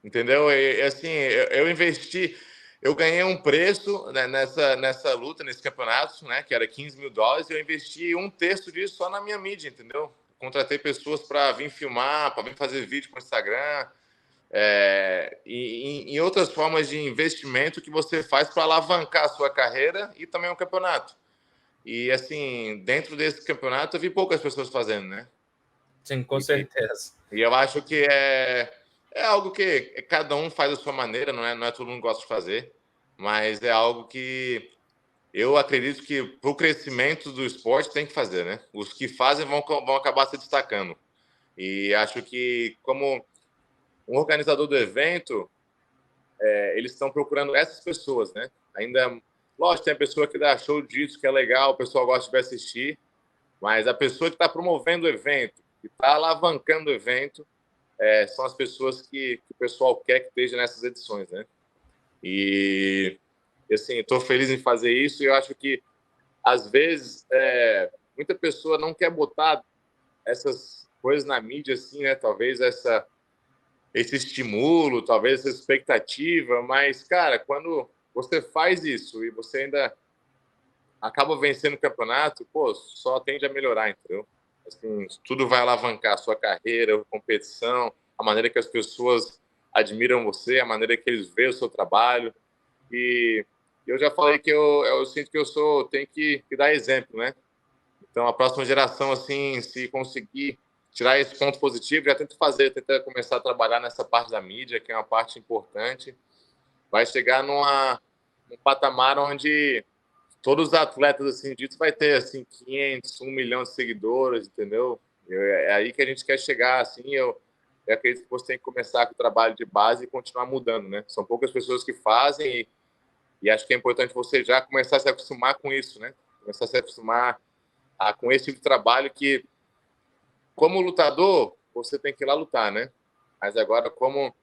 entendeu? Assim, eu investi, eu ganhei um preço, né, nessa luta, nesse campeonato, né, que era $15.000, e eu investi um terço disso só na minha mídia, entendeu? Contratei pessoas para vir filmar, para vir fazer vídeo para o Instagram, e em outras formas de investimento que você faz para alavancar a sua carreira e também o campeonato. E, assim, dentro desse campeonato, eu vi poucas pessoas fazendo, né? Sim, com certeza. E eu acho que é algo que cada um faz da sua maneira, não é todo mundo gosta de fazer, mas é algo que eu acredito que para o crescimento do esporte tem que fazer, né? Os que fazem vão acabar se destacando. E acho que, como um organizador do evento, eles estão procurando essas pessoas, né? Ainda, lógico, tem a pessoa que dá show disso, que é legal, o pessoal gosta de assistir, mas a pessoa que está promovendo o evento, que está alavancando o evento, são as pessoas que o pessoal quer que esteja nessas edições, né? E, assim, estou feliz em fazer isso e eu acho que, às vezes, muita pessoa não quer botar essas coisas na mídia, assim, né? Talvez esse estímulo, talvez essa expectativa, mas, cara, quando você faz isso e você ainda acaba vencendo o campeonato, pô, só tende a melhorar, entendeu? Assim, tudo vai alavancar a sua carreira, a competição, a maneira que as pessoas admiram você, a maneira que eles veem o seu trabalho. E eu já falei que eu sinto que tenho que dar exemplo, né? Então, a próxima geração, assim, se conseguir tirar esse ponto positivo, já tenta começar a trabalhar nessa parte da mídia, que é uma parte importante. Vai chegar num patamar onde todos os atletas, assim, disso vai ter, assim, 500, 1 milhão de seguidores, entendeu? É aí que a gente quer chegar, assim, eu acredito que você tem que começar com o trabalho de base e continuar mudando, né? São poucas pessoas que fazem e acho que é importante você já começar a se acostumar com isso, né? Começar a se acostumar com esse tipo de trabalho que, como lutador, você tem que ir lá lutar, né? Mas agora, como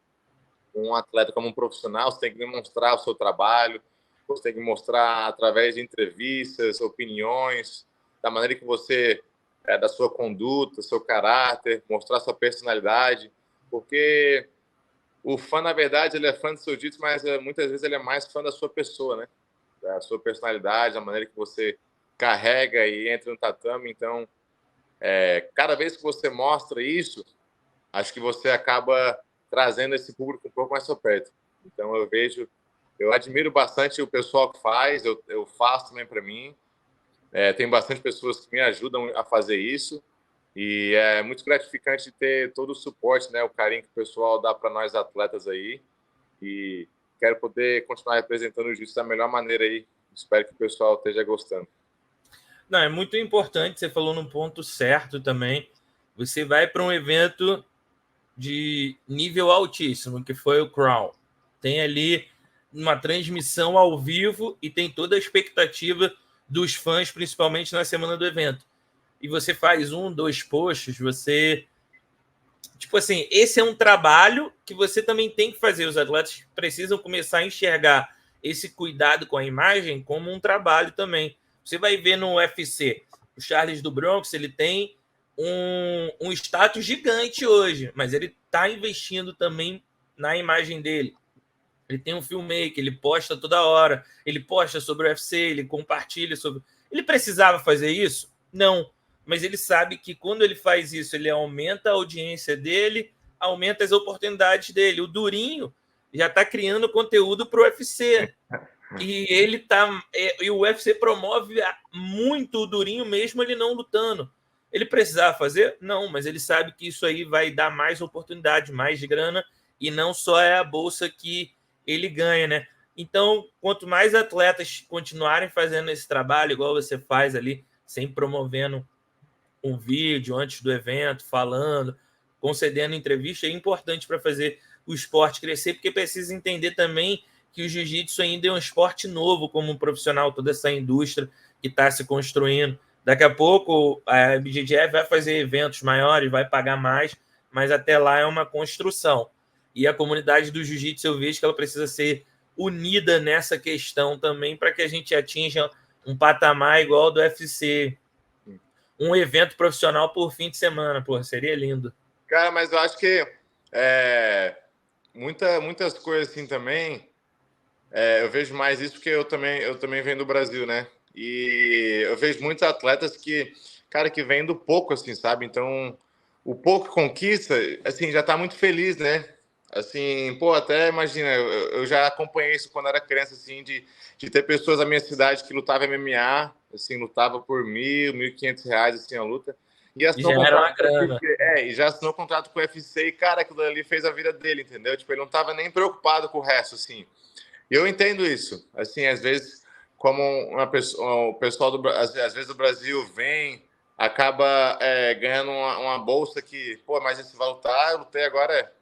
um atleta, como um profissional, você tem que demonstrar o seu trabalho, você tem que mostrar através de entrevistas, opiniões, da maneira que você, da sua conduta, seu caráter, mostrar sua personalidade, porque o fã, na verdade, ele é fã do seu jiu-jitsu, mas muitas vezes ele é mais fã da sua pessoa, né? Da sua personalidade, da maneira que você carrega e entra no tatame. Então, cada vez que você mostra isso, acho que você acaba trazendo esse público um pouco mais para perto. Então, eu admiro bastante o pessoal que faz, eu faço também para mim. Tem bastante pessoas que me ajudam a fazer isso. E é muito gratificante ter todo o suporte, né, o carinho que o pessoal dá para nós atletas aí. E quero poder continuar representando o jiu-jitsu da melhor maneira aí. Espero que o pessoal esteja gostando. Não, é muito importante, você falou num ponto certo também. Você vai para um evento de nível altíssimo, que foi o Crown. Tem ali uma transmissão ao vivo e tem toda a expectativa dos fãs, principalmente na semana do evento. E você faz 1, 2 posts, você... Tipo assim, esse é um trabalho que você também tem que fazer. Os atletas precisam começar a enxergar esse cuidado com a imagem como um trabalho também. Você vai ver no UFC, o Charles do Bronx, ele tem um status gigante hoje, mas ele está investindo também na imagem dele. Ele tem um filmmaker, ele posta toda hora, ele posta sobre o UFC, ele compartilha sobre... Ele precisava fazer isso? Não. Mas ele sabe que quando ele faz isso, ele aumenta a audiência dele, aumenta as oportunidades dele. O Durinho já está criando conteúdo para o UFC. E ele tá. E o UFC promove muito o Durinho, mesmo ele não lutando. Ele precisava fazer? Não, mas ele sabe que isso aí vai dar mais oportunidade, mais grana, e não só é a bolsa que ele ganha, né? Então, quanto mais atletas continuarem fazendo esse trabalho, igual você faz ali, sempre promovendo um vídeo antes do evento, falando, concedendo entrevista, é importante para fazer o esporte crescer, porque precisa entender também que o jiu-jitsu ainda é um esporte novo como um profissional, toda essa indústria que está se construindo. Daqui a pouco a BJJF vai fazer eventos maiores, vai pagar mais, mas até lá é uma construção. E a comunidade do jiu-jitsu, eu vejo que ela precisa ser unida nessa questão também para que a gente atinja um patamar igual ao do UFC, um evento profissional por fim de semana, pô, seria lindo. Cara, mas eu acho que muitas coisas assim também. Eu vejo mais isso porque eu também venho do Brasil, né? E eu vejo muitos atletas que, cara, que vêm do pouco, assim, sabe? Então, o pouco que conquista, assim, já tá muito feliz, né? Assim, pô, até imagina, eu já acompanhei isso quando era criança, assim, de ter pessoas na minha cidade que lutavam MMA, assim, lutava por R$ 1.000, R$ 1.500, assim, a luta. E E assinou já era contrato uma com o grana. UFC, e já assinou contrato com o UFC, e, cara, aquilo ali fez a vida dele, entendeu? Tipo, ele não tava nem preocupado com o resto, assim. E eu entendo isso. Assim, às vezes, como uma pessoa, o pessoal às vezes o Brasil vem, acaba ganhando uma bolsa que, pô, mas esse valor tá, eu lutei agora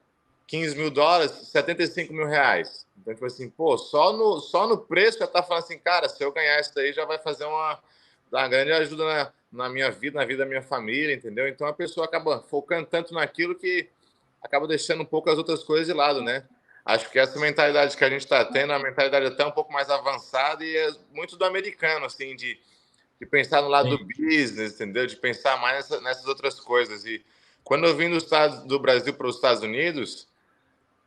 US$ 15.000, R$ 75.000. Então, tipo assim, pô, só no preço já tá falando assim, cara, se eu ganhar isso daí já vai fazer uma grande ajuda na minha vida, na vida da minha família, entendeu? Então a pessoa acaba focando tanto naquilo que acaba deixando um pouco as outras coisas de lado, né? Acho que essa mentalidade que a gente está tendo é uma mentalidade até um pouco mais avançada e é muito do americano, assim, de pensar no lado do Sim. business, entendeu? De pensar mais nessas outras coisas. E quando eu vim do Brasil para os Estados Unidos,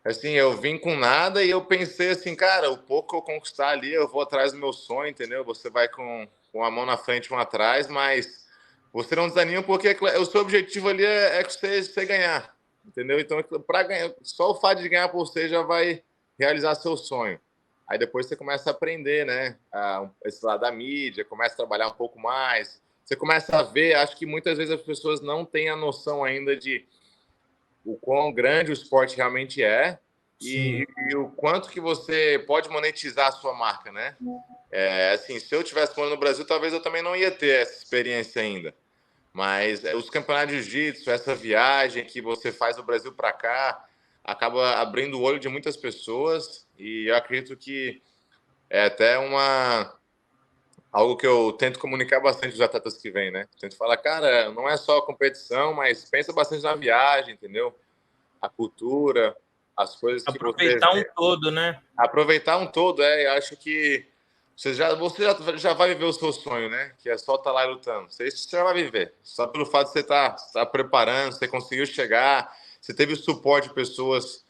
assim, eu vim com nada e eu pensei assim, cara, o pouco que eu conquistar ali, eu vou atrás do meu sonho, entendeu? Você vai com a mão na frente e uma atrás, mas você não desanima porque o seu objetivo ali é que você ganhar, entendeu? Então, para ganhar, só o fato de ganhar por você já vai realizar seu sonho. Aí depois você começa a aprender, né? Esse lado da mídia, começa a trabalhar um pouco mais. Você começa a ver, acho que muitas vezes as pessoas não têm a noção ainda de o quão grande o esporte realmente é Sim. e o quanto que você pode monetizar a sua marca, né? Assim, se eu tivesse morando no Brasil, talvez eu também não ia ter essa experiência ainda. Mas os campeonatos de jiu-jitsu, essa viagem que você faz do Brasil para cá, acaba abrindo o olho de muitas pessoas e eu acredito que é até algo que eu tento comunicar bastante aos atletas que vêm, né? Tento falar, cara, não é só a competição, mas pensa bastante na viagem, entendeu? A cultura, as coisas que você Aproveitar um vê. todo, né? Aproveitar um todo, eu acho que você já vai viver o seu sonho, né? Que é só estar lá lutando. Você já vai viver. Só pelo fato de você estar preparando, você conseguiu chegar, você teve o suporte de pessoas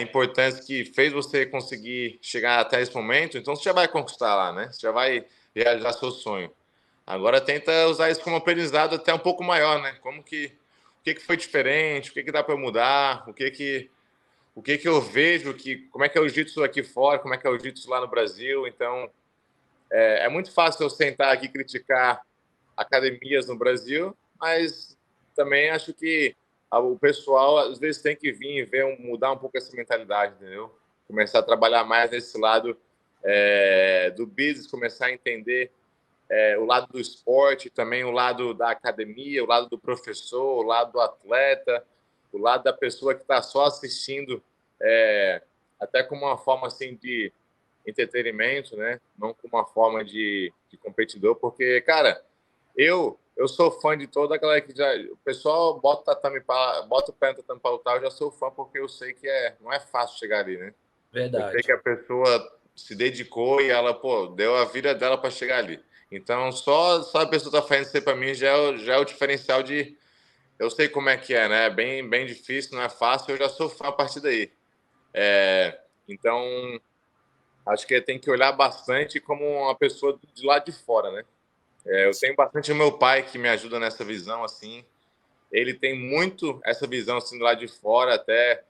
importantes que fez você conseguir chegar até esse momento, então você já vai conquistar lá, né? Você já vai realizar seu sonho. Agora tenta usar isso como aprendizado até um pouco maior, né? O que foi diferente, o que dá para mudar, o que eu vejo, como é que é o jiu-jitsu aqui fora, como é que é o jiu-jitsu lá no Brasil. Então, é muito fácil eu sentar aqui e criticar academias no Brasil, mas também acho que o pessoal às vezes tem que vir e ver, mudar um pouco essa mentalidade, entendeu? Começar a trabalhar mais nesse lado do business, começar a entender o lado do esporte, também o lado da academia, o lado do professor, o lado do atleta, o lado da pessoa que está só assistindo, até como uma forma assim de entretenimento, né? Não como uma forma de competidor, porque, cara, eu sou fã de toda aquela que já o pessoal bota o pé no tatame para lutar, eu já sou fã porque eu sei que não é fácil chegar ali, né? Eu sei Verdade. que a pessoa se dedicou e ela, pô, deu a vida dela para chegar ali. Então, só a pessoa tá fazendo isso aí para mim já é o diferencial de. Eu sei como é que é, né? Bem, bem difícil, não é fácil, eu já sou fã a partir daí. Então, acho que tem que olhar bastante como uma pessoa de lá de fora, né? Eu tenho bastante o meu pai que me ajuda nessa visão, assim. Ele tem muito essa visão, assim, do lado de fora, até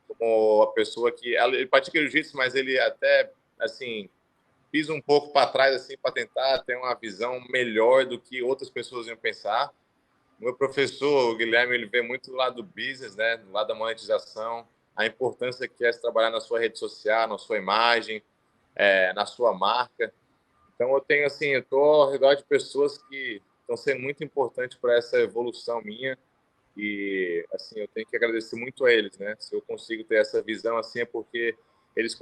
como a pessoa que. Ele pratica jiu-jitsu, mas ele até, assim, piso um pouco para trás assim para tentar ter uma visão melhor do que outras pessoas iam pensar. O meu professor, o Guilherme, ele vê muito do lado do business, né, do lado da monetização, a importância que é trabalhar na sua rede social, na sua imagem, na sua marca. Então eu tenho assim, eu tô ao redor de pessoas que estão sendo muito importantes para essa evolução minha e assim eu tenho que agradecer muito a eles, né? Se eu consigo ter essa visão assim é porque eles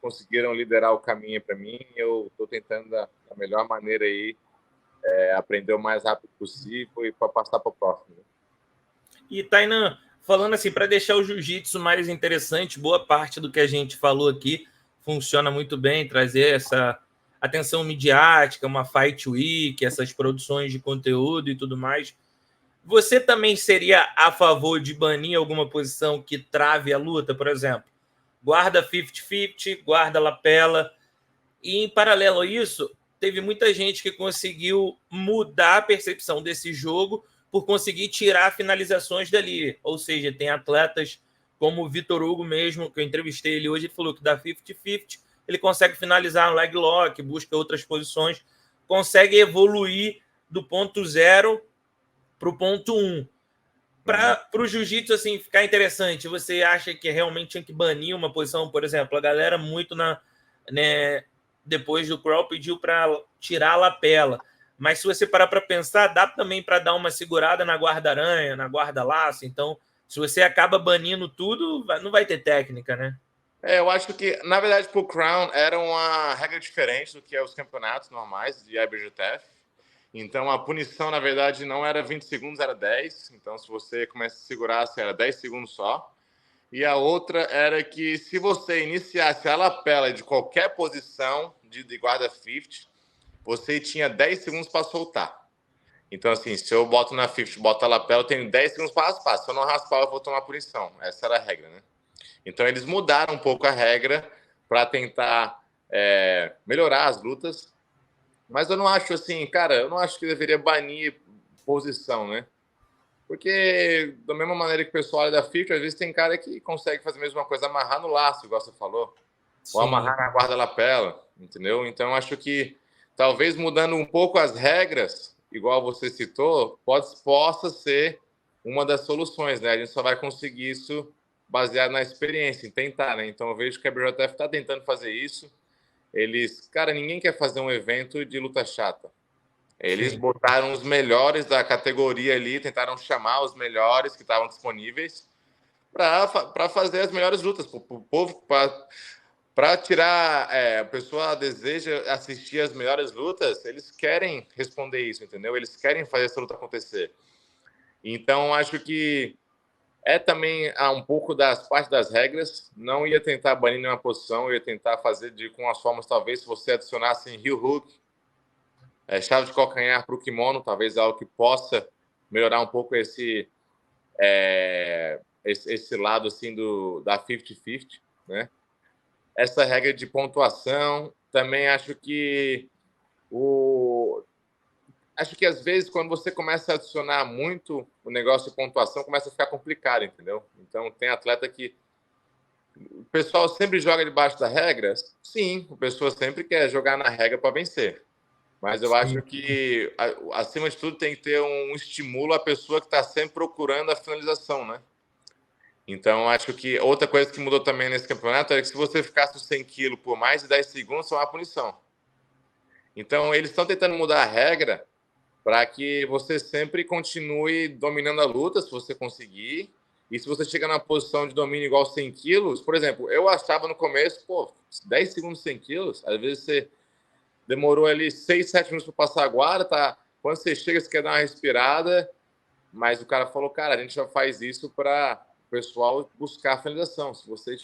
conseguiram liderar o caminho para mim. E eu estou tentando da melhor maneira aí aprender o mais rápido possível e para passar para o próximo. Né? E Tainan, falando assim, para deixar o jiu-jitsu mais interessante, boa parte do que a gente falou aqui funciona muito bem, trazer essa atenção midiática, uma Fight Week, essas produções de conteúdo e tudo mais. Você também seria a favor de banir alguma posição que trave a luta, por exemplo? Guarda 50-50, guarda lapela. E em paralelo a isso, teve muita gente que conseguiu mudar a percepção desse jogo por conseguir tirar finalizações dali. Ou seja, tem atletas como o Vitor Hugo mesmo, que eu entrevistei ele hoje, ele falou que dá 50-50, ele consegue finalizar um leg lock, busca outras posições, consegue evoluir do ponto 0 para o ponto 1. Para o jiu-jitsu assim, ficar interessante, você acha que realmente tinha que banir uma posição? Por exemplo, a galera muito né, depois do crawl pediu para tirar a lapela. Mas se você parar para pensar, dá também para dar uma segurada na guarda-aranha, na guarda-laço. Então, se você acaba banindo tudo, não vai ter técnica, né? Eu acho que, na verdade, pro Crown era uma regra diferente do que é os campeonatos normais de IBJJF. Então, a punição, na verdade, não era 20 segundos, era 10. Então, se você começa a segurar, era 10 segundos só. E a outra era que se você iniciasse a lapela de qualquer posição de guarda 50, você tinha 10 segundos para soltar. Então, assim, se eu boto na 50, boto a lapela, eu tenho 10 segundos para raspar. Se eu não raspar, eu vou tomar punição. Essa era a regra, né? Então, eles mudaram um pouco a regra para tentar melhorar as lutas. Mas eu não acho assim, cara, eu não acho que deveria banir posição, né? Porque, da mesma maneira que o pessoal olha da FIFA, às vezes tem cara que consegue fazer a mesma coisa, amarrar no laço, igual você falou, Sim. ou amarrar na guarda-lapela, entendeu? Então, eu acho que talvez mudando um pouco as regras, igual você citou, possa ser uma das soluções, né? A gente só vai conseguir isso baseado na experiência, em tentar, né? Então, eu vejo que a BJF está tentando fazer isso. Cara, ninguém quer fazer um evento de luta chata. Eles Sim. botaram os melhores da categoria ali, tentaram chamar os melhores que estavam disponíveis para fazer as melhores lutas para o povo, para tirar. A pessoa deseja assistir as melhores lutas, eles querem responder isso, entendeu? Eles querem fazer essa luta acontecer. Então, acho que também um pouco das partes das regras. Não ia tentar banir nenhuma posição, ia tentar fazer com as formas, talvez, se você adicionasse em heel hook, chave de calcanhar para o kimono, talvez algo que possa melhorar um pouco esse lado assim da 50-50, né? Essa regra de pontuação, também acho que às vezes quando você começa a adicionar muito o negócio de pontuação, começa a ficar complicado, entendeu? Então tem atleta que o pessoal sempre joga debaixo da regra. Sim, o pessoal sempre quer jogar na regra para vencer. Mas eu acho que, acima de tudo, tem que ter um estímulo à pessoa que está sempre procurando a finalização, né? Então, acho que outra coisa que mudou também nesse campeonato é que se você ficasse 100 quilos por mais de 10 segundos, é uma punição. Então, eles estão tentando mudar a regra para que você sempre continue dominando a luta, se você conseguir. E se você chega na posição de domínio igual 100 quilos, por exemplo, eu achava no começo, 10 segundos 100 quilos, às vezes você demorou ali 6, 7 minutos para passar a guarda, tá? Quando você chega, você quer dar uma respirada, mas o cara falou, cara, a gente já faz isso para o pessoal buscar a finalização. Se você,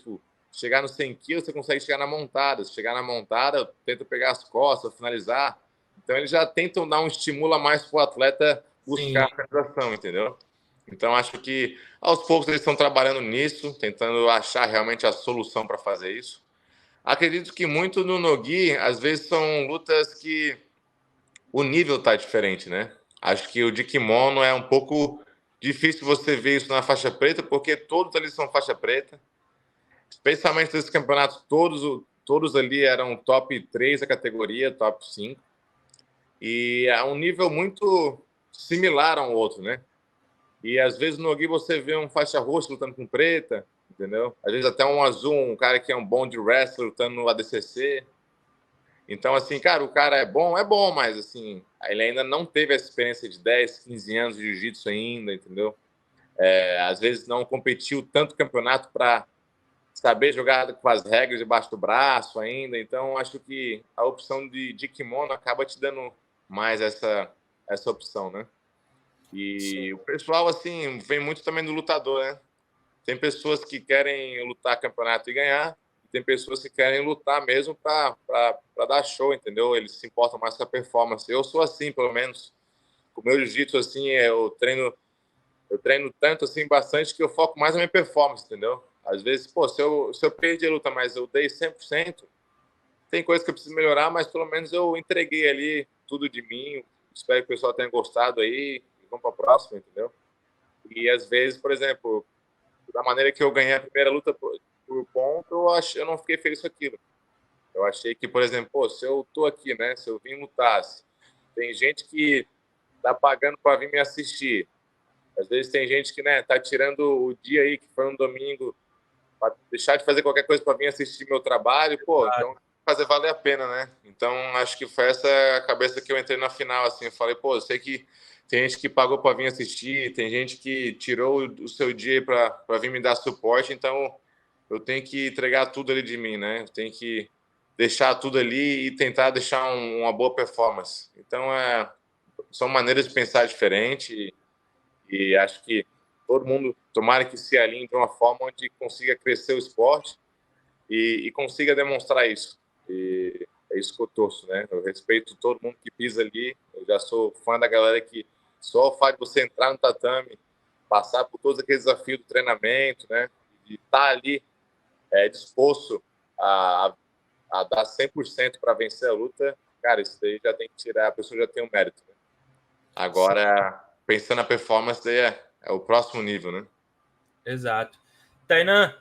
chegar no 100 quilos, você consegue chegar na montada. Se chegar na montada, tenta pegar as costas, finalizar. Então, eles já tentam dar um estímulo a mais para o atleta buscar a finalização, entendeu? Então, acho que, aos poucos, eles estão trabalhando nisso, tentando achar realmente a solução para fazer isso. Acredito que muito no no-gi, às vezes são lutas que o nível está diferente, né? Acho que o de kimono é um pouco difícil você ver isso na faixa preta, porque todos ali são faixa preta. Especialmente nesses campeonatos, todos todos ali eram top 3 da categoria, top 5. E é um nível muito similar a um outro, né? E às vezes no Nogi você vê um faixa roxa lutando com preta, entendeu? Às vezes até um azul, um cara que é um bom de wrestler lutando no ADCC. Então, assim, cara, o cara é bom, mas assim, ele ainda não teve essa experiência de 10, 15 anos de jiu-jitsu ainda, entendeu? Às vezes não competiu tanto campeonato para saber jogar com as regras debaixo do braço ainda. Então, acho que a opção de kimono acaba te dando mais essa opção, né? E o pessoal, assim, vem muito também do lutador, né? Tem pessoas que querem lutar campeonato e ganhar, e tem pessoas que querem lutar mesmo para dar show, entendeu? Eles se importam mais com a performance. Eu sou assim, pelo menos. O meu jiu-jitsu, assim, eu treino tanto, assim, bastante, que eu foco mais na minha performance, entendeu? Às vezes, pô, se eu perdi a luta, mas eu dei 100%, tem coisa que eu preciso melhorar, mas pelo menos eu entreguei ali tudo de mim. Espero que o pessoal tenha gostado aí. E vamos para a próxima, entendeu? E às vezes, por exemplo, da maneira que eu ganhei a primeira luta por ponto, eu não fiquei feliz com aquilo. Eu achei que, por exemplo, pô, se eu tô aqui, né? Se eu vim lutar, tem gente que tá pagando para vir me assistir. Às vezes tem gente que, né, tá tirando o dia aí, que foi um domingo, para deixar de fazer qualquer coisa para vir assistir meu trabalho, pô, então fazer valer a pena, né? Então, acho que foi essa a cabeça que eu entrei na final, assim, eu falei, pô, eu sei que tem gente que pagou para vir assistir, tem gente que tirou o seu dia para vir me dar suporte, então eu tenho que entregar tudo ali de mim, né? Eu tenho que deixar tudo ali e tentar deixar uma boa performance. Então, são maneiras de pensar diferente e acho que todo mundo, tomara que se alinhe de uma forma onde consiga crescer o esporte e consiga demonstrar isso. E é isso que eu torço, né? Eu respeito todo mundo que pisa ali. Eu já sou fã da galera que só o fato de você entrar no tatame, passar por todos aqueles desafios do treinamento, né? E estar ali disposto a dar 100% para vencer a luta, cara, isso daí já tem que tirar, a pessoa já tem um mérito, né? Agora, pensando na performance, daí é o próximo nível, né? Exato. Tainan,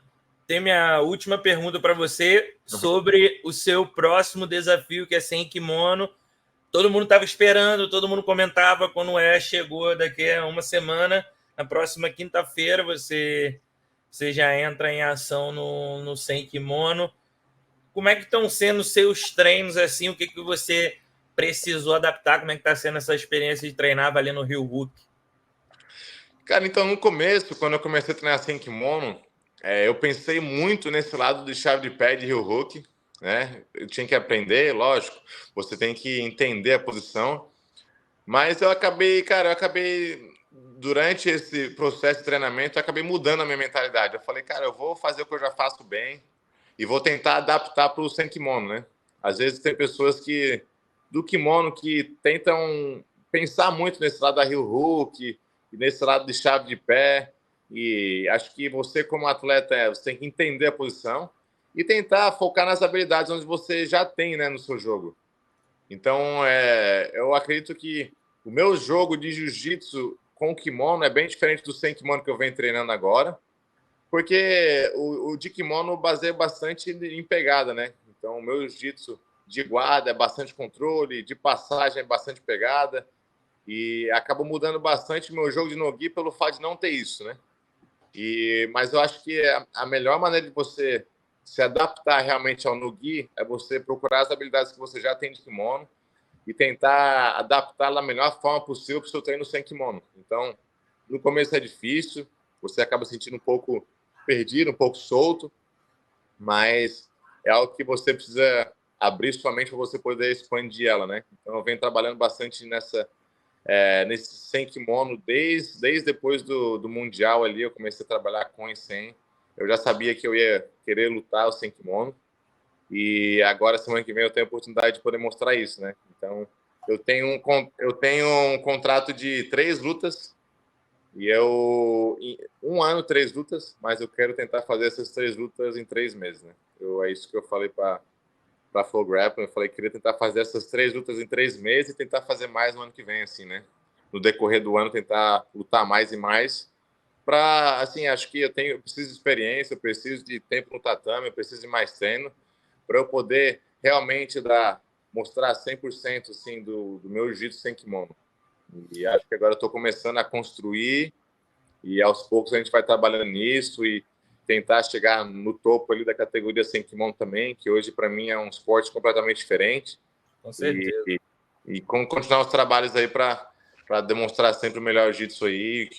tem minha última pergunta para você sobre o seu próximo desafio, que é sem kimono. Todo mundo estava esperando, todo mundo comentava quando o chegou daqui a uma semana. Na próxima quinta-feira você já entra em ação no sem kimono. Como é que estão sendo os seus treinos assim? O que você precisou adaptar? Como é que está sendo essa experiência de treinar ali no Rio Hook? Cara, então no começo, quando eu comecei a treinar sem kimono, eu pensei muito nesse lado de chave de pé de heel hook, né? Eu tinha que aprender, lógico, você tem que entender a posição, mas durante esse processo de treinamento, eu acabei mudando a minha mentalidade. Eu falei, cara, eu vou fazer o que eu já faço bem e vou tentar adaptar para o sem kimono, né? Às vezes tem pessoas do kimono que tentam pensar muito nesse lado da heel hook, e nesse lado de chave de pé. E acho que você, como atleta, você tem que entender a posição e tentar focar nas habilidades onde você já tem, né, no seu jogo. Então, eu acredito que o meu jogo de jiu-jitsu com kimono é bem diferente do sem kimono que eu venho treinando agora, porque o de kimono baseia bastante em pegada, né? Então, o meu jiu-jitsu de guarda é bastante controle, de passagem é bastante pegada, e acaba mudando bastante meu jogo de no-gi pelo fato de não ter isso, né? Mas eu acho que a melhor maneira de você se adaptar realmente ao no-gi é você procurar as habilidades que você já tem de kimono e tentar adaptar da melhor forma possível para o seu treino sem kimono. Então, no começo é difícil, você acaba sentindo um pouco perdido, um pouco solto, mas é algo que você precisa abrir sua mente para você poder expandir ela, né? Então, eu venho trabalhando bastante nesse sem kimono desde depois do Mundial ali, eu comecei a trabalhar com e sem. Eu já sabia que eu ia querer lutar o sem kimono e agora, semana que vem, eu tenho a oportunidade de poder mostrar isso, né? Então, eu tenho um contrato de 3 lutas e um ano, 3 lutas, mas eu quero tentar fazer essas 3 lutas em 3 meses, né? É isso que eu falei para Flow Grappling. Eu falei que queria tentar fazer essas 3 lutas em 3 meses e tentar fazer mais no ano que vem, assim, né? No decorrer do ano, tentar lutar mais e mais. Assim, acho que eu preciso de experiência, eu preciso de tempo no tatame, eu preciso de mais treino para eu poder realmente mostrar 100% assim, do meu jiu-jitsu sem kimono. E acho que agora eu estou começando a construir e aos poucos a gente vai trabalhando nisso e tentar chegar no topo ali da categoria sem kimono também, que hoje para mim é um esporte completamente diferente. Com certeza. E continuar os trabalhos aí para demonstrar sempre o melhor jiu-jitsu aí,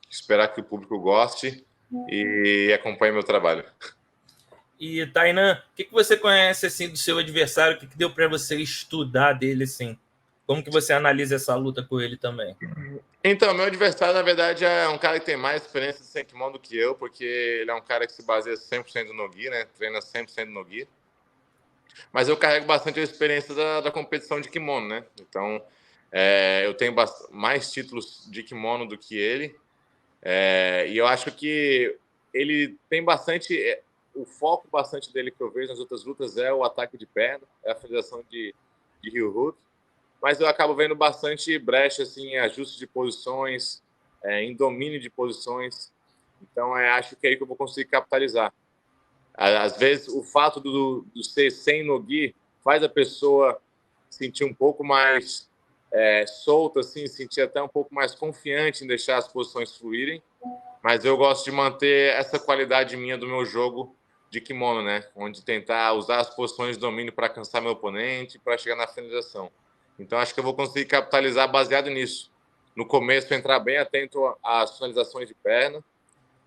esperar que o público goste e acompanhe meu trabalho. E, Tainan, o que você conhece assim do seu adversário? O que deu para você estudar dele assim? Como que você analisa essa luta com ele também? Então, meu adversário, na verdade, é um cara que tem mais experiência de sem kimono do que eu, porque ele é um cara que se baseia 100% no gi, né? Treina 100% no gi. Mas eu carrego bastante a experiência da competição de kimono, né? Então, eu tenho mais títulos de kimono do que ele. E eu acho que ele tem bastante... o foco bastante dele que eu vejo nas outras lutas é o ataque de perna, é a finalização de heel hook. Mas eu acabo vendo bastante brecha assim, em ajuste de posições, em domínio de posições. Então, acho que é aí que eu vou conseguir capitalizar. Às vezes, o fato do ser sem no-gi faz a pessoa sentir um pouco mais solta, assim, sentir até um pouco mais confiante em deixar as posições fluírem. Mas eu gosto de manter essa qualidade minha do meu jogo de kimono, né? Onde tentar usar as posições de domínio para cansar meu oponente, para chegar na finalização. Então, acho que eu vou conseguir capitalizar baseado nisso. No começo, entrar bem atento às finalizações de perna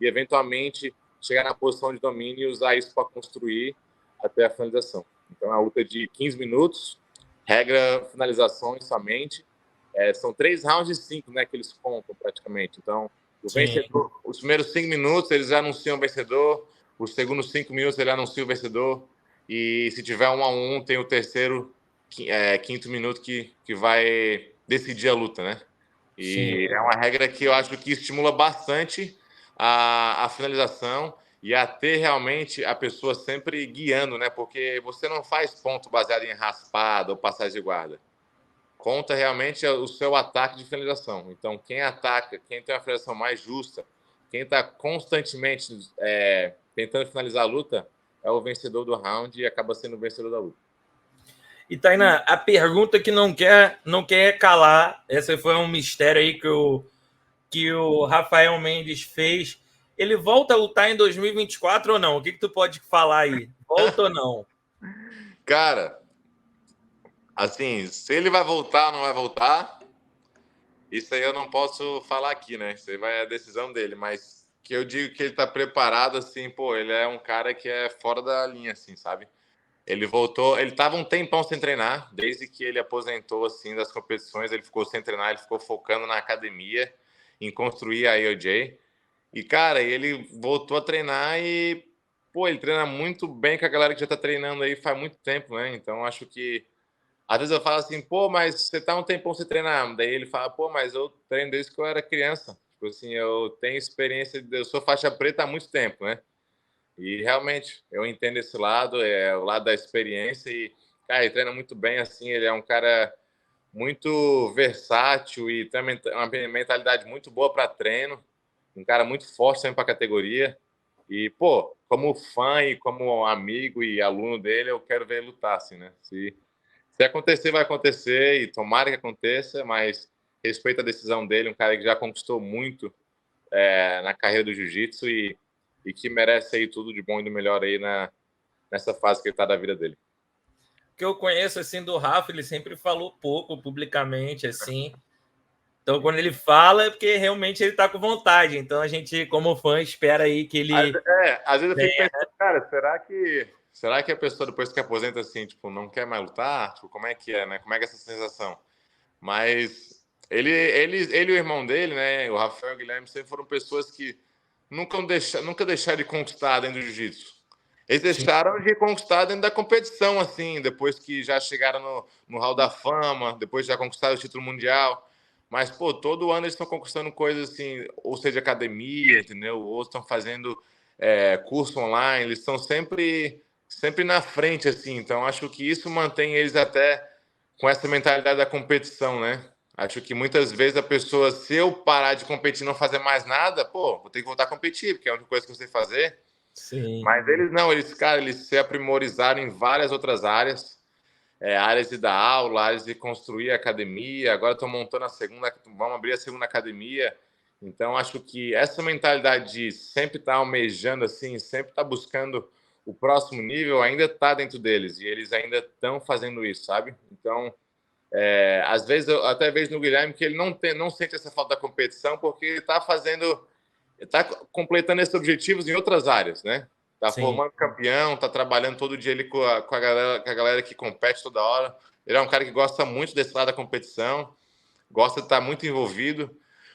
e, eventualmente, chegar na posição de domínio e usar isso para construir até a finalização. Então, é uma luta de 15 minutos, regra finalizações somente. São 3 rounds de 5, né, que eles contam praticamente. Então, o vencedor, os primeiros 5 minutos, eles já anunciam o vencedor. Os segundos 5 minutos, ele anuncia o vencedor. E se tiver 1-1, tem o terceiro, quinto minuto que vai decidir a luta, né? E é uma regra que eu acho que estimula bastante a finalização e a ter realmente a pessoa sempre guiando, né? Porque você não faz ponto baseado em raspada ou passagem de guarda. Conta realmente o seu ataque de finalização. Então, quem ataca, quem tem uma finalização mais justa, quem está constantemente tentando finalizar a luta, é o vencedor do round e acaba sendo o vencedor da luta. E, Tainá, a pergunta que não quer calar, essa foi um mistério aí que o Rafael Mendes fez. Ele volta a lutar em 2024 ou não? O que tu pode falar aí? Volta ou não? Cara, assim, se ele vai voltar ou não vai voltar, isso aí eu não posso falar aqui, né? Isso aí vai a decisão dele, mas que eu digo que ele tá preparado, assim, pô, ele é um cara que é fora da linha, assim, sabe? Ele voltou, ele tava um tempão sem treinar, desde que ele aposentou, assim, das competições, ele ficou sem treinar, ele ficou focando na academia, em construir a AOJ. E, cara, ele voltou a treinar e, pô, ele treina muito bem com a galera que já tá treinando aí faz muito tempo, né? Então, acho que às vezes eu falo assim, pô, mas você tá um tempão sem treinar. Daí ele fala, pô, mas eu treino desde que eu era criança. Tipo assim, eu tenho experiência, eu sou faixa preta há muito tempo, né? E realmente, eu entendo esse lado, é o lado da experiência e, cara, ele treina muito bem, assim, ele é um cara muito versátil e tem uma mentalidade muito boa para treino, um cara muito forte sempre para a categoria. E, pô, como fã e como amigo e aluno dele, eu quero ver ele lutar, assim, né? Se acontecer, vai acontecer e tomara que aconteça, mas respeito a decisão dele, um cara que já conquistou muito na carreira do jiu-jitsu e que merece aí tudo de bom e do melhor aí nessa fase que ele está da vida dele. O que eu conheço assim do Rafa, ele sempre falou pouco publicamente, assim. Então, quando ele fala, é porque realmente ele está com vontade. Então, a gente, como fã, espera aí que ele... Às vezes eu fico pensando, cara, será que a pessoa depois que aposenta, assim, tipo, não quer mais lutar? Tipo, como é que é, né? Como é que é essa sensação? Mas ele e o irmão dele, né, o Rafael e o Guilherme, sempre foram pessoas que nunca deixaram de conquistar dentro do jiu-jitsu. Eles deixaram de conquistar dentro da competição, assim, depois que já chegaram no Hall da Fama, depois já conquistaram o título mundial. Mas, pô, todo ano eles estão conquistando coisas assim, ou seja, academia, entendeu? Ou estão fazendo curso online, eles estão sempre na frente, assim. Então, acho que isso mantém eles até com essa mentalidade da competição, né? Acho que muitas vezes a pessoa, se eu parar de competir e não fazer mais nada, pô, vou ter que voltar a competir, porque é a única coisa que eu sei fazer. Sim. Mas eles não, cara, eles se aprimorizaram em várias outras áreas, áreas de dar aula, áreas de construir academia, agora estão montando vamos abrir a segunda academia. Então, acho que essa mentalidade de sempre estar almejando assim, sempre estar buscando o próximo nível, ainda está dentro deles, e eles ainda estão fazendo isso, sabe? Então, às vezes eu até vejo no Guilherme que ele não sente essa falta da competição, porque ele está completando esses objetivos em outras áreas, né? Está Sim. formando campeão, está trabalhando todo dia ali com a galera que compete toda hora. Ele é um cara que gosta muito desse lado da competição, gosta de estar muito envolvido.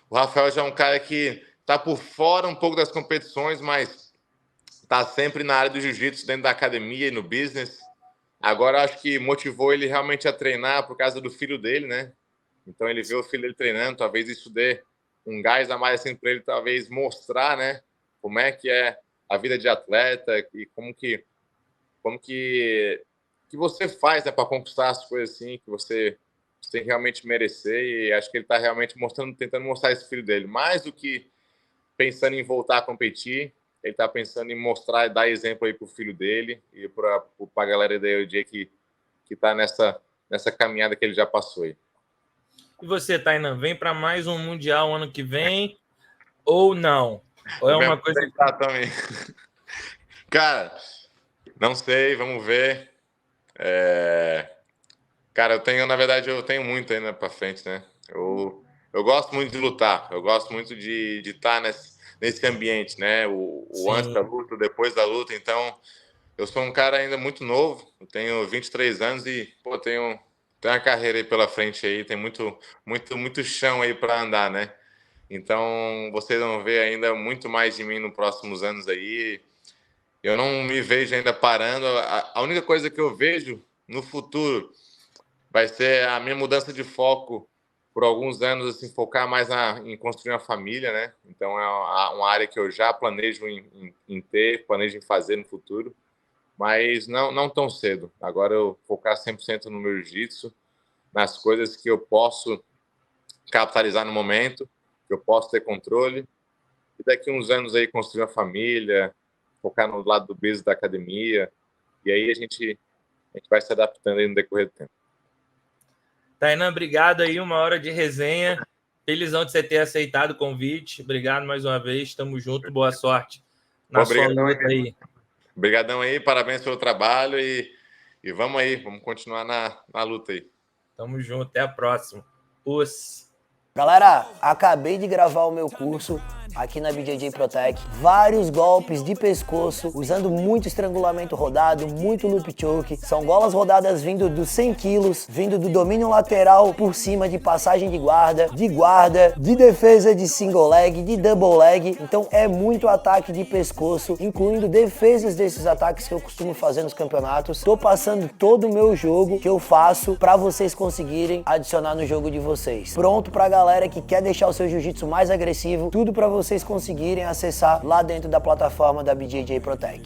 O Rafael já é um cara que está por fora um pouco das competições, mas está sempre na área do jiu-jitsu, dentro da academia e no business. Agora, acho que motivou ele realmente a treinar por causa do filho dele, né? Então, ele vê o filho dele treinando, talvez isso dê um gás a mais assim, para ele, talvez mostrar, né? Como é que é a vida de atleta e como que você faz, né, para conquistar as coisas assim que você tem que realmente merecer. E acho que ele está realmente tentando mostrar esse filho dele, mais do que pensando em voltar a competir. Ele está pensando em mostrar e dar exemplo aí para o filho dele e para a galera da EOJ que está nessa caminhada que ele já passou aí. E você, Tainan, vem para mais um Mundial ano que vem ou não? Ou é uma coisa que... também. Cara, não sei, vamos ver. Cara, na verdade, eu tenho muito ainda para frente, né? Eu gosto muito de lutar, eu gosto muito de estar nesse ambiente, né? O antes da luta, depois da luta. Então, eu sou um cara ainda muito novo, eu tenho 23 anos e, pô, tenho uma carreira aí pela frente aí, tem muito chão aí para andar, né? Então, vocês vão ver ainda muito mais de mim nos próximos anos aí. Eu não me vejo ainda parando. A única coisa que eu vejo no futuro vai ser a minha mudança de foco por alguns anos, assim, focar mais em construir uma família, né? Então, é uma área que eu já planejo em ter, planejo em fazer no futuro, mas não tão cedo. Agora eu focar 100% no meu jiu-jitsu, nas coisas que eu posso capitalizar no momento, que eu posso ter controle, e daqui uns anos aí construir uma família, focar no lado do business da academia, e aí a gente vai se adaptando aí no decorrer do tempo. Tainan, obrigado aí, uma hora de resenha. Felizão de você ter aceitado o convite. Obrigado mais uma vez, tamo junto, boa sorte na sua luta aí. Obrigadão aí, parabéns pelo trabalho e vamos aí, vamos continuar na luta aí. Tamo junto, até a próxima. Galera, acabei de gravar o meu curso aqui na BJJ Protec. Vários golpes de pescoço, usando muito estrangulamento rodado, muito loop choke. São golas rodadas vindo dos 100 quilos, vindo do domínio lateral por cima de passagem de guarda, de defesa de single leg, de double leg. Então é muito ataque de pescoço, incluindo defesas desses ataques que eu costumo fazer nos campeonatos. Tô passando todo o meu jogo que eu faço para vocês conseguirem adicionar no jogo de vocês. Pronto pra galera que quer deixar o seu jiu-jitsu mais agressivo, tudo para vocês conseguirem acessar lá dentro da plataforma da BJJ Protec.